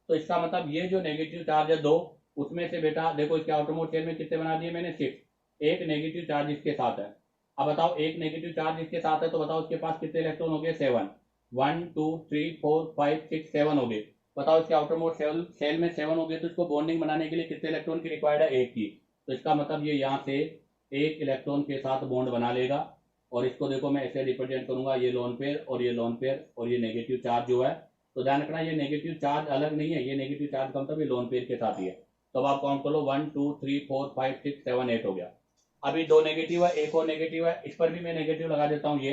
तो इसका मतलब ये जो नेगेटिव चार्ज है 2, उसमें से बेटा देखो इसके आउटर मोड शेल में कितने बना दिए मैंने, 6, एक नेगेटिव चार्ज इसके साथ है। अब बताओ एक नेगेटिव चार्ज इसके साथ है, तो बताओ इसके पास कितने इलेक्ट्रॉन हो गए, 7, 1 2 3 4 5 6 7 हो गए। बताओ इसके आउटर मोड शेल में 7 हो गए, तो इसको बॉन्डिंग बनाने के लिए कितने इलेक्ट्रॉन की रिक्वायर्ड है, 1 की। तो इसका मतलब ये यहाँ से 1 इलेक्ट्रॉन के साथ बॉन्ड बना लेगा, और इसको देखो मैं ऐसे रिप्रेजेंट करूंगा, ये लोन पेयर और ये लोन पेयर, और ये नेगेटिव चार्ज जो है, तो ध्यान रखना ये नेगेटिव चार्ज अलग नहीं है, ये नेगेटिव चार्ज का मतलब ये लोन पेयर के साथ ही है। तो अब आप काउंट कर लो, 1 2 3 4 5 6 7 8 हो गया। अभी 2 नेगेटिव है, एक और नेगेटिव है, इस पर भी मैं नेगेटिव लगा देता हूँ ये,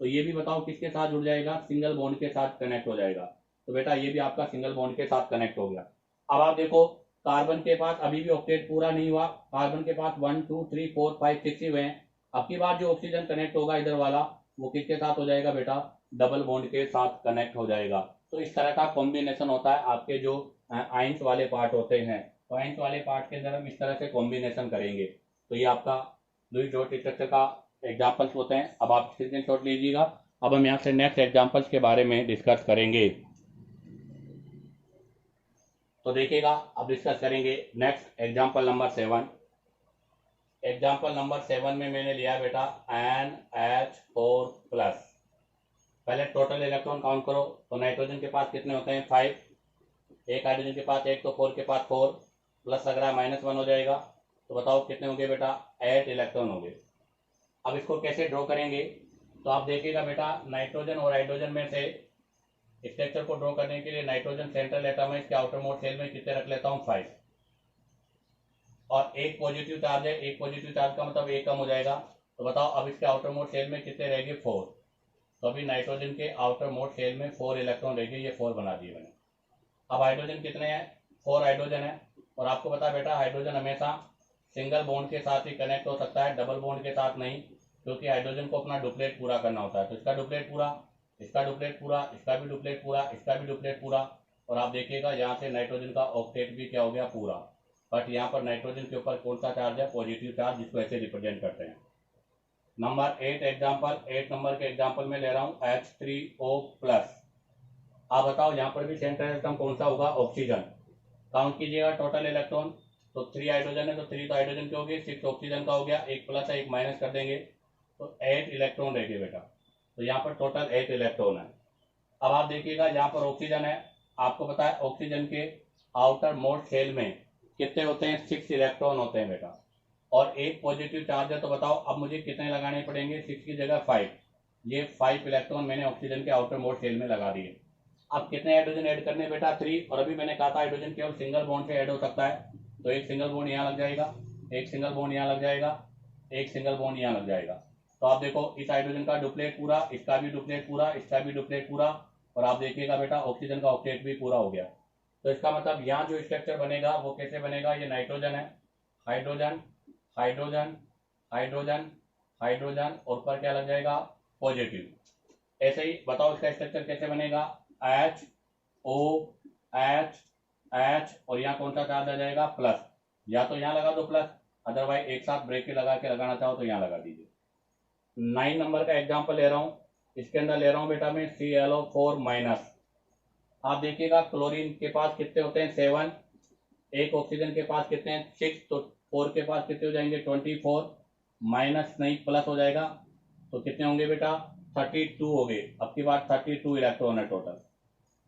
तो ये भी बताओ किसके साथ जुड़ जाएगा, सिंगल बॉन्ड के साथ कनेक्ट हो जाएगा। तो बेटा ये भी आपका सिंगल बॉन्ड के साथ कनेक्ट हो गया। अब आप देखो कार्बन के पास अभी भी ऑक्टेट पूरा नहीं हुआ, कार्बन के पास 1 2 3 4 5 6 ही हुए हैं। अब की बार जो ऑक्सीजन कनेक्ट होगा इधर वाला, वो किसके साथ हो जाएगा बेटा, डबल बॉन्ड के साथ कनेक्ट हो जाएगा। तो इस तरह का कॉम्बिनेशन होता है आपके जो आइंस वाले पार्ट होते हैं, तो आइंस वाले पार्ट के अंदर हम इस तरह से कॉम्बिनेशन करेंगे। तो ये आपका लुईस डॉट स्ट्रक्चर का एग्जाम्पल्स होते हैं। अब आप स्क्रीनशॉट लीजिएगा। अब हम यहाँ से नेक्स्ट एग्जाम्पल्स के बारे में डिस्कस करेंगे। तो देखिएगा अब डिस्कस करेंगे next example number 7। Example number 7 में मैंने लिया बेटा NH4+। पहले टोटल इलेक्ट्रॉन काउंट करो, तो नाइट्रोजन के पास कितने होते हैं, 5, एक हाइड्रोजन के पास 1, तो 4 के पास 4, प्लस लग रहा है -1 हो जाएगा। तो बताओ कितने होंगे बेटा, 8 इलेक्ट्रॉन होंगे। अब इसको कैसे ड्रॉ करेंगे, तो आप देखिएगा बेटा नाइट्रोजन और हाइड्रोजन में से स्ट्रक्चर को ड्रॉ करने के लिए नाइट्रोजन सेंट्रल एटम है, इसके आउटर मोड शेल में कितने रख लेता हूँ, 5, और एक पॉजिटिव चार्ज है, एक पॉजिटिव चार्ज का मतलब एक कम हो जाएगा। तो बताओ अब इसके आउटर मोड शेल में कितने रहेंगे, 4। तो अभी नाइट्रोजन के आउटर मोड शेल में 4 इलेक्ट्रॉन रहेंगे, ये 4 बना दिए मैंने। अब हाइड्रोजन कितने हैं, 4 हाइड्रोजन है, और आपको पता बेटा हाइड्रोजन हमेशा सिंगल बॉन्ड के साथ ही कनेक्ट हो सकता है, डबल बॉन्ड के साथ नहीं, क्योंकि हाइड्रोजन को अपना डुप्लेट पूरा करना होता है। तो इसका डुप्लेट पूरा, इसका डुप्लेट पूरा, इसका भी डुप्लेट पूरा, इसका भी डुप्लेट पूरा, और आप देखिएगा यहाँ से नाइट्रोजन का ऑक्टेट भी क्या हो गया, पूरा। बट यहाँ पर नाइट्रोजन के ऊपर कौन सा चार्ज है, पॉजिटिव चार्ज, जिसको ऐसे रिप्रेजेंट करते हैं। नंबर 8 एग्जाम्पल, 8 नंबर के एग्जाम्पल में ले रहा हूँ H3O+। आप बताओ यहाँ पर भी सेंट्रल एटम कौन सा होगा, ऑक्सीजन। काउंट कीजिएगा टोटल इलेक्ट्रॉन, तो 3 हाइड्रोजन है, तो 3 तो हाइड्रोजन के हो गए, 6 ऑक्सीजन का हो गया, एक प्लस है एक माइनस कर देंगे, तो 8 इलेक्ट्रॉन रहेंगे बेटा। तो यहाँ पर टोटल 8 इलेक्ट्रॉन है। अब आप देखिएगा यहाँ पर ऑक्सीजन है, आपको पता है ऑक्सीजन के आउटर मोड शेल में कितने होते हैं, 6 इलेक्ट्रॉन होते हैं बेटा, और एक पॉजिटिव चार्ज है। तो बताओ अब मुझे कितने लगाने पड़ेंगे, 6 की जगह 5, ये 5 इलेक्ट्रॉन मैंने ऑक्सीजन के आउटर मोड शेल में लगा दिए। अब कितने हाइड्रोजन ऐड करने बेटा, 3, और अभी मैंने कहा था हाइड्रोजन केवल सिंगल बॉन्ड से ऐड हो सकता है, तो एक सिंगल बॉन्ड यहाँ लग जाएगा, एक सिंगल बॉन्ड यहाँ लग जाएगा, एक सिंगल बॉन्ड यहाँ लग जाएगा। तो आप देखो इस हाइड्रोजन का डुप्लेट पूरा, इसका भी डुप्लेट पूरा, इसका भी डुप्लेट पूरा, और आप देखिएगा बेटा ऑक्सीजन का ऑक्टेट भी पूरा हो गया। तो इसका मतलब यहाँ जो स्ट्रक्चर बनेगा वो कैसे बनेगा, ये नाइट्रोजन है, हाइड्रोजन हाइड्रोजन हाइड्रोजन हाइड्रोजन, और पर क्या लग जाएगा, पॉजिटिव। ऐसे ही बताओ इसका स्ट्रक्चर कैसे बनेगा, एच ओ एच एच, और यहाँ कौन सा चार्ज आ जाएगा, प्लस। या तो यहाँ लगा दो प्लस, अदरवाइज एक साथ ब्रेक लगा के लगाना चाहो तो यहाँ लगा दीजिए। 9 नंबर का एग्जाम्पल ले रहा हूँ, इसके अंदर ले रहा हूँ बेटा मैं ClO4 माइनस। आप देखिएगा क्लोरीन के पास कितने होते हैं, 7, एक ऑक्सीजन के पास कितने हैं, 6, तो 4 के पास कितने हो जाएंगे, 24, माइनस नहीं प्लस हो जाएगा, तो कितने होंगे बेटा, 32 हो गए। अब की बात 32 इलेक्ट्रॉन है टोटल।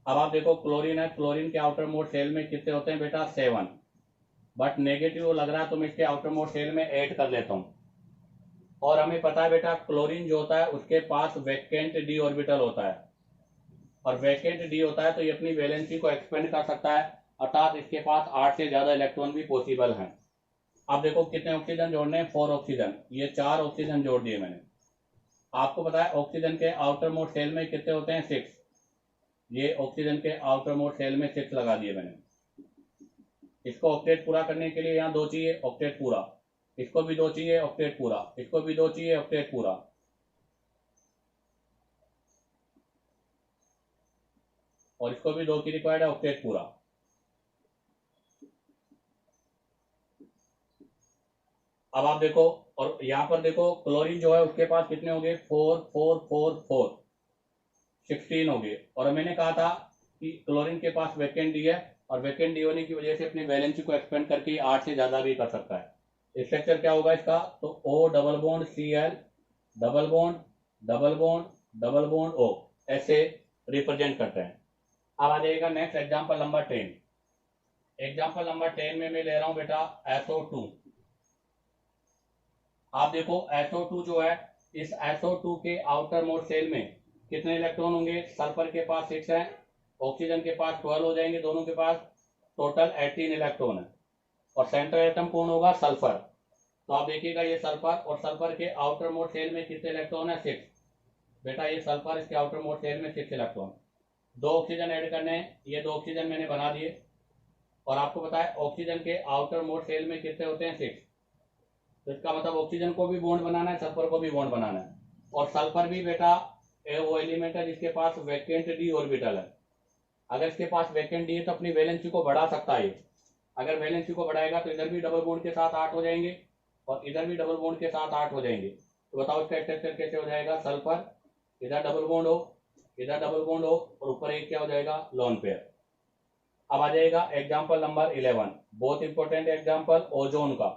अब आप देखो क्लोरीन है, क्लोरीन के आउटर मोड सेल में कितने होते हैं बेटा, 7, बट नेगेटिव लग रहा है तो मैं इसके आउटर मोड सेल में ऐड कर लेता हूँ। और हमें पता है बेटा क्लोरीन जो होता है उसके पास वैकेंट डी ऑर्बिटल होता है, और वैकेंट डी होता है तो ये अपनी वैलेंसी को एक्सपेंड कर सकता है, अर्थात इसके पास 8 से ज्यादा इलेक्ट्रॉन भी पॉसिबल हैं। आप देखो कितने ऑक्सीजन जोड़ने हैं, 4 ऑक्सीजन, ये 4 ऑक्सीजन जोड़ दिए मैंने। आपको पता है ऑक्सीजन के आउटर मोड सेल में कितने होते हैं, 6, ये ऑक्सीजन के आउटर मोड सेल में 6 लगा दिए मैंने। इसको ऑक्टेट पूरा करने के लिए यहाँ 2 चाहिए, ऑक्टेट पूरा, इसको भी 2 चाहिए, ऑक्टेट पूरा, इसको भी 2 चाहिए, ऑक्टेट पूरा, और इसको भी 2 की रिक्वायर्ड है, ऑक्टेट पूरा। अब आप देखो, और यहाँ पर देखो क्लोरीन जो है उसके पास कितने हो गए, 4 4 4 4, 16 हो गए। और मैंने कहा था कि क्लोरीन के पास वैकेंट डी है, और वैकेंट डी होने की वजह से अपनी वैलेंसी को एक्सपेंड करके 8 से ज्यादा भी कर सकता है। स्ट्रक्चर क्या होगा इसका, तो O double bond Cl double bond double bond double bond O, ऐसे रिप्रेजेंट करते हैं। अब आ जाएगा next example number 10। Example number 10 में मैं ले रहा हूं बेटा SO2। आप देखो SO2 जो है, इस SO2 के आउटर मोड सेल में कितने इलेक्ट्रॉन होंगे, सल्फर के पास 6 है, ऑक्सीजन के पास 12 हो जाएंगे, दोनों के पास टोटल 18 इलेक्ट्रॉन है, और सेंट्रल एटम कौन होगा, सल्फर। तो आप देखिएगा ये सल्फर, और सल्फर के आउटर मोड सेल में कितने इलेक्ट्रॉन है, 6। बेटा ये सल्फर, इसके आउटर मोड सेल में 6 इलेक्ट्रॉन, 2 ऑक्सीजन ऐड करने हैं, ये 2 ऑक्सीजन मैंने बना दिए। और आपको पता है ऑक्सीजन के आउटर मोड सेल में कितने होते हैं, 6, तो इसका मतलब ऑक्सीजन को भी बॉन्ड बनाना है, सल्फर को भी बॉन्ड बनाना है। और सल्फर भी बेटा वो एलिमेंट है जिसके पास वैकेंट डी ऑर्बिटल है। अगर इसके पास वैकेंट डी है तो अपनी वैलेंसी को बढ़ा सकता है। अगर वैलेंसी को बढ़ाएगा तो इधर भी डबल बॉन्ड के साथ 8 हो जाएंगे, और इधर भी डबल बॉन्ड के साथ 8 हो जाएंगे। तो बताओ इसका स्ट्रक्चर कैसे हो जाएगा, सल्फर, इधर डबल बॉन्ड हो, इधर डबल बॉन्ड हो, और ऊपर एक क्या हो जाएगा, लोन पेयर। अब आ जाएगा एग्जाम्पल नंबर 11, बहुत इंपॉर्टेंट एग्जाम्पल ओजोन का।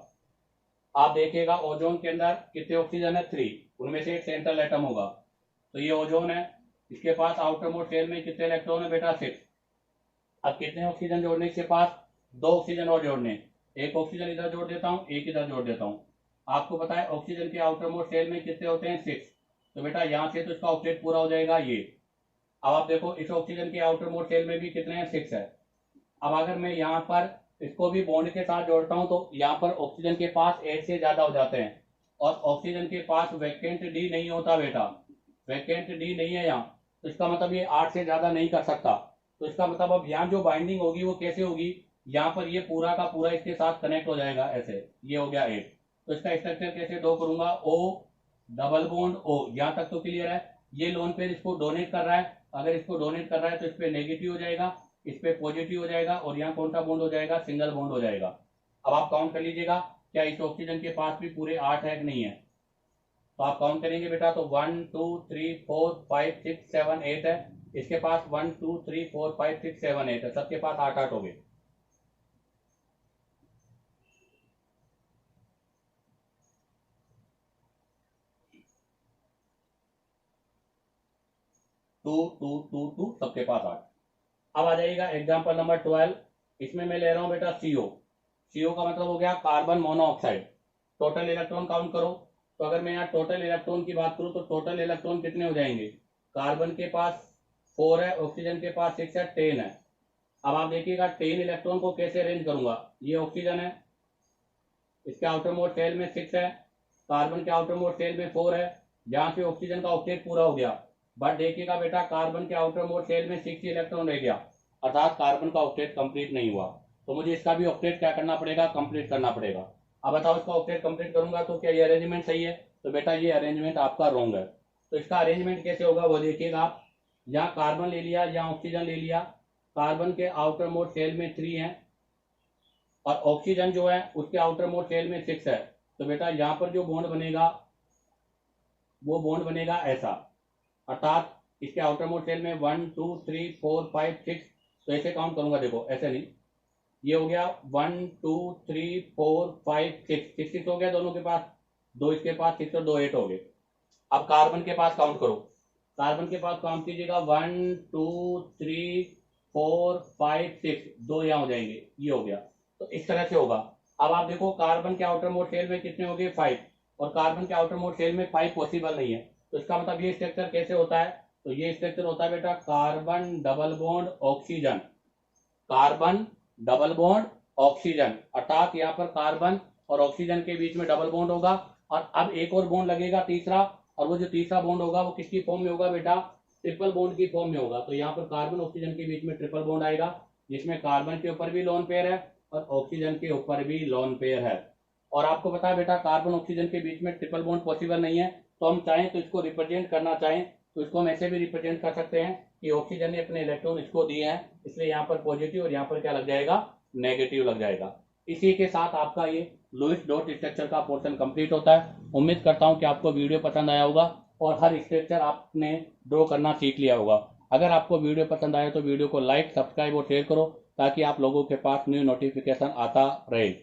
आप देखिएगा ओजोन के अंदर कितने ऑक्सीजन है, 3, उनमें से एक सेंट्रल एटम होगा। तो ये ओजोन है, इसके पास आउटर मोड शेल में कितने इलेक्ट्रॉन है बेटा, 6। अब कितने ऑक्सीजन जोड़ने, इसके पास 2 ऑक्सीजन और जोड़ने, एक ऑक्सीजन इधर जोड़ देता हूँ, एक इधर जोड़ देता हूँ। आपको पता है ऑक्सीजन के आउटर मोड शेल में कितने होते हैं, 6, तो बेटा यहाँ से तो इसका ऑक्टेट पूरा हो जाएगा ये। अब आप देखो इस ऑक्सीजन के आउटर मोड शेल में भी कितने हैं, 6 है। अब अगर मैं यहाँ पर इसको भी बॉन्ड के साथ जोड़ता हूं तो यहाँ पर ऑक्सीजन के पास 8 से ज्यादा हो जाते हैं, और ऑक्सीजन के पास वैकेंट डी नहीं होता बेटा, वैकेंट डी नहीं है यहाँ, तो इसका मतलब ये 8 से ज्यादा नहीं कर सकता। तो इसका मतलब अब यहाँ जो बाइंडिंग होगी वो कैसे होगी, यहाँ पर ये पूरा का पूरा इसके साथ कनेक्ट हो जाएगा ऐसे, ये हो गया 8। तो इसका स्ट्रक्चर कैसे ड्रॉ करूंगा, O डबल बॉन्ड O, यहाँ तक तो क्लियर है। ये लोन पेयर इसको डोनेट कर रहा है, अगर इसको डोनेट कर रहा है तो इस पे नेगेटिव हो जाएगा, इस पे पॉजिटिव हो जाएगा, और यहाँ कौन सा बॉन्ड हो जाएगा, सिंगल बॉन्ड हो जाएगा। अब आप काउंट कर लीजिएगा, क्या इस ऑक्सीजन के पास भी पूरे 8 है कि नहीं है। तो आप काउंट करेंगे बेटा, तो 1 2 3 4 5 6 7 8 है, इसके पास 1 2 3 4 5 6 7 8 है, सबके पास 8 8 हो गए। टू टू टू टू, सबके पास 8। अब आ जाएगा एग्जाम्पल नंबर 12, इसमें मैं ले रहा हूं बेटा CO। CO का मतलब हो गया carbon monoxide. Total electron count करो, तो अगर मैं यहाँ टोटल इलेक्ट्रॉन की बात करूं तो टोटल इलेक्ट्रॉन कितने हो जाएंगे, कार्बन के पास 4 है, ऑक्सीजन के पास 6 है, 10 है। अब आप देखिएगा 10 इलेक्ट्रॉन को कैसे अरेंज करूंगा। ये ऑक्सीजन है, इसके आउटर मोस्ट शेल में 6 है, कार्बन के आउटर मोस्ट शेल में 4 है, जहां से ऑक्सीजन का ऑक्टेट पूरा हो गया। बट देखिएगा बेटा, कार्बन के आउटर मोस्ट शेल में 6 इलेक्ट्रॉन रह गया, अर्थात कार्बन का ऑक्टेट कंप्लीट नहीं हुआ। तो मुझे इसका भी ऑक्टेट क्या करना पड़ेगा, कंप्लीट करना पड़ेगा। अब बताओ, इसका ऑक्टेट कंप्लीट करूंगा तो क्या ये अरेंजमेंट सही है? तो बेटा ये अरेंजमेंट आपका रॉन्ग है। तो इसका अरेंजमेंट कैसे होगा वो देखिएगा आप। यहाँ कार्बन ले लिया, यहाँ ऑक्सीजन ले लिया, कार्बन के आउटर मोस्ट शेल में 3 है और ऑक्सीजन जो है उसके आउटर मोस्ट शेल में 6 है। तो बेटा यहाँ पर जो बॉन्ड बनेगा वो बॉन्ड बनेगा ऐसा, अर्थात इसके आउटर मोस्ट शेल में 1 2 3 4 5 6। तो ऐसे काउंट करूंगा, देखो ऐसे नहीं, ये हो गया 1 2 3 4 5 6, 6 हो गया दोनों के पास, 2 इसके पास 6 और 2 8 हो गए। अब कार्बन के पास काउंट करो, कार्बन के पास काउंट कीजिएगा 1 2 3 4 5 6, 2 यहाँ हो जाएंगे, ये हो गया। तो इस तरह से होगा। अब आप देखो, कार्बन के आउटर मोस्ट शेल में कितने हो गए, 5, और कार्बन के आउटर मोस्ट शेल में 5 पॉसिबल नहीं है। तो इसका मतलब ये स्ट्रक्चर कैसे होता है? तो ये स्ट्रक्चर होता है बेटा carbon double bond oxygen, carbon double bond oxygen, अर्थात यहाँ पर कार्बन और ऑक्सीजन के बीच में डबल बॉन्ड होगा और अब एक और बॉन्ड लगेगा तीसरा, और वो जो तीसरा बॉन्ड होगा वो किसकी फॉर्म में होगा बेटा, ट्रिपल बॉन्ड की फॉर्म में होगा। तो यहाँ पर कार्बन ऑक्सीजन के बीच में ट्रिपल बॉन्ड आएगा, जिसमें कार्बन के ऊपर भी लोन पेयर है और ऑक्सीजन के ऊपर भी लोन पेयर है। और आपको पता है बेटा, कार्बन ऑक्सीजन के बीच में ट्रिपल बॉन्ड पॉसिबल नहीं है। तो हम चाहें तो इसको रिप्रेजेंट करना चाहें तो इसको हम ऐसे भी रिप्रेजेंट कर सकते हैं कि ऑक्सीजन ने अपने इलेक्ट्रॉन इसको दिए हैं, इसलिए यहाँ पर पॉजिटिव और यहाँ पर क्या लग जाएगा, नेगेटिव लग जाएगा। इसी के साथ आपका ये लुईस डॉट स्ट्रक्चर का पोर्शन कंप्लीट होता है। उम्मीद करता हूँ कि आपको वीडियो पसंद आया होगा और हर स्ट्रक्चर आपने ड्रॉ करना सीख लिया होगा। अगर आपको वीडियो पसंद आया तो वीडियो को लाइक, सब्सक्राइब और शेयर करो ताकि आप लोगों के पास न्यू नोटिफिकेशन आता रहे।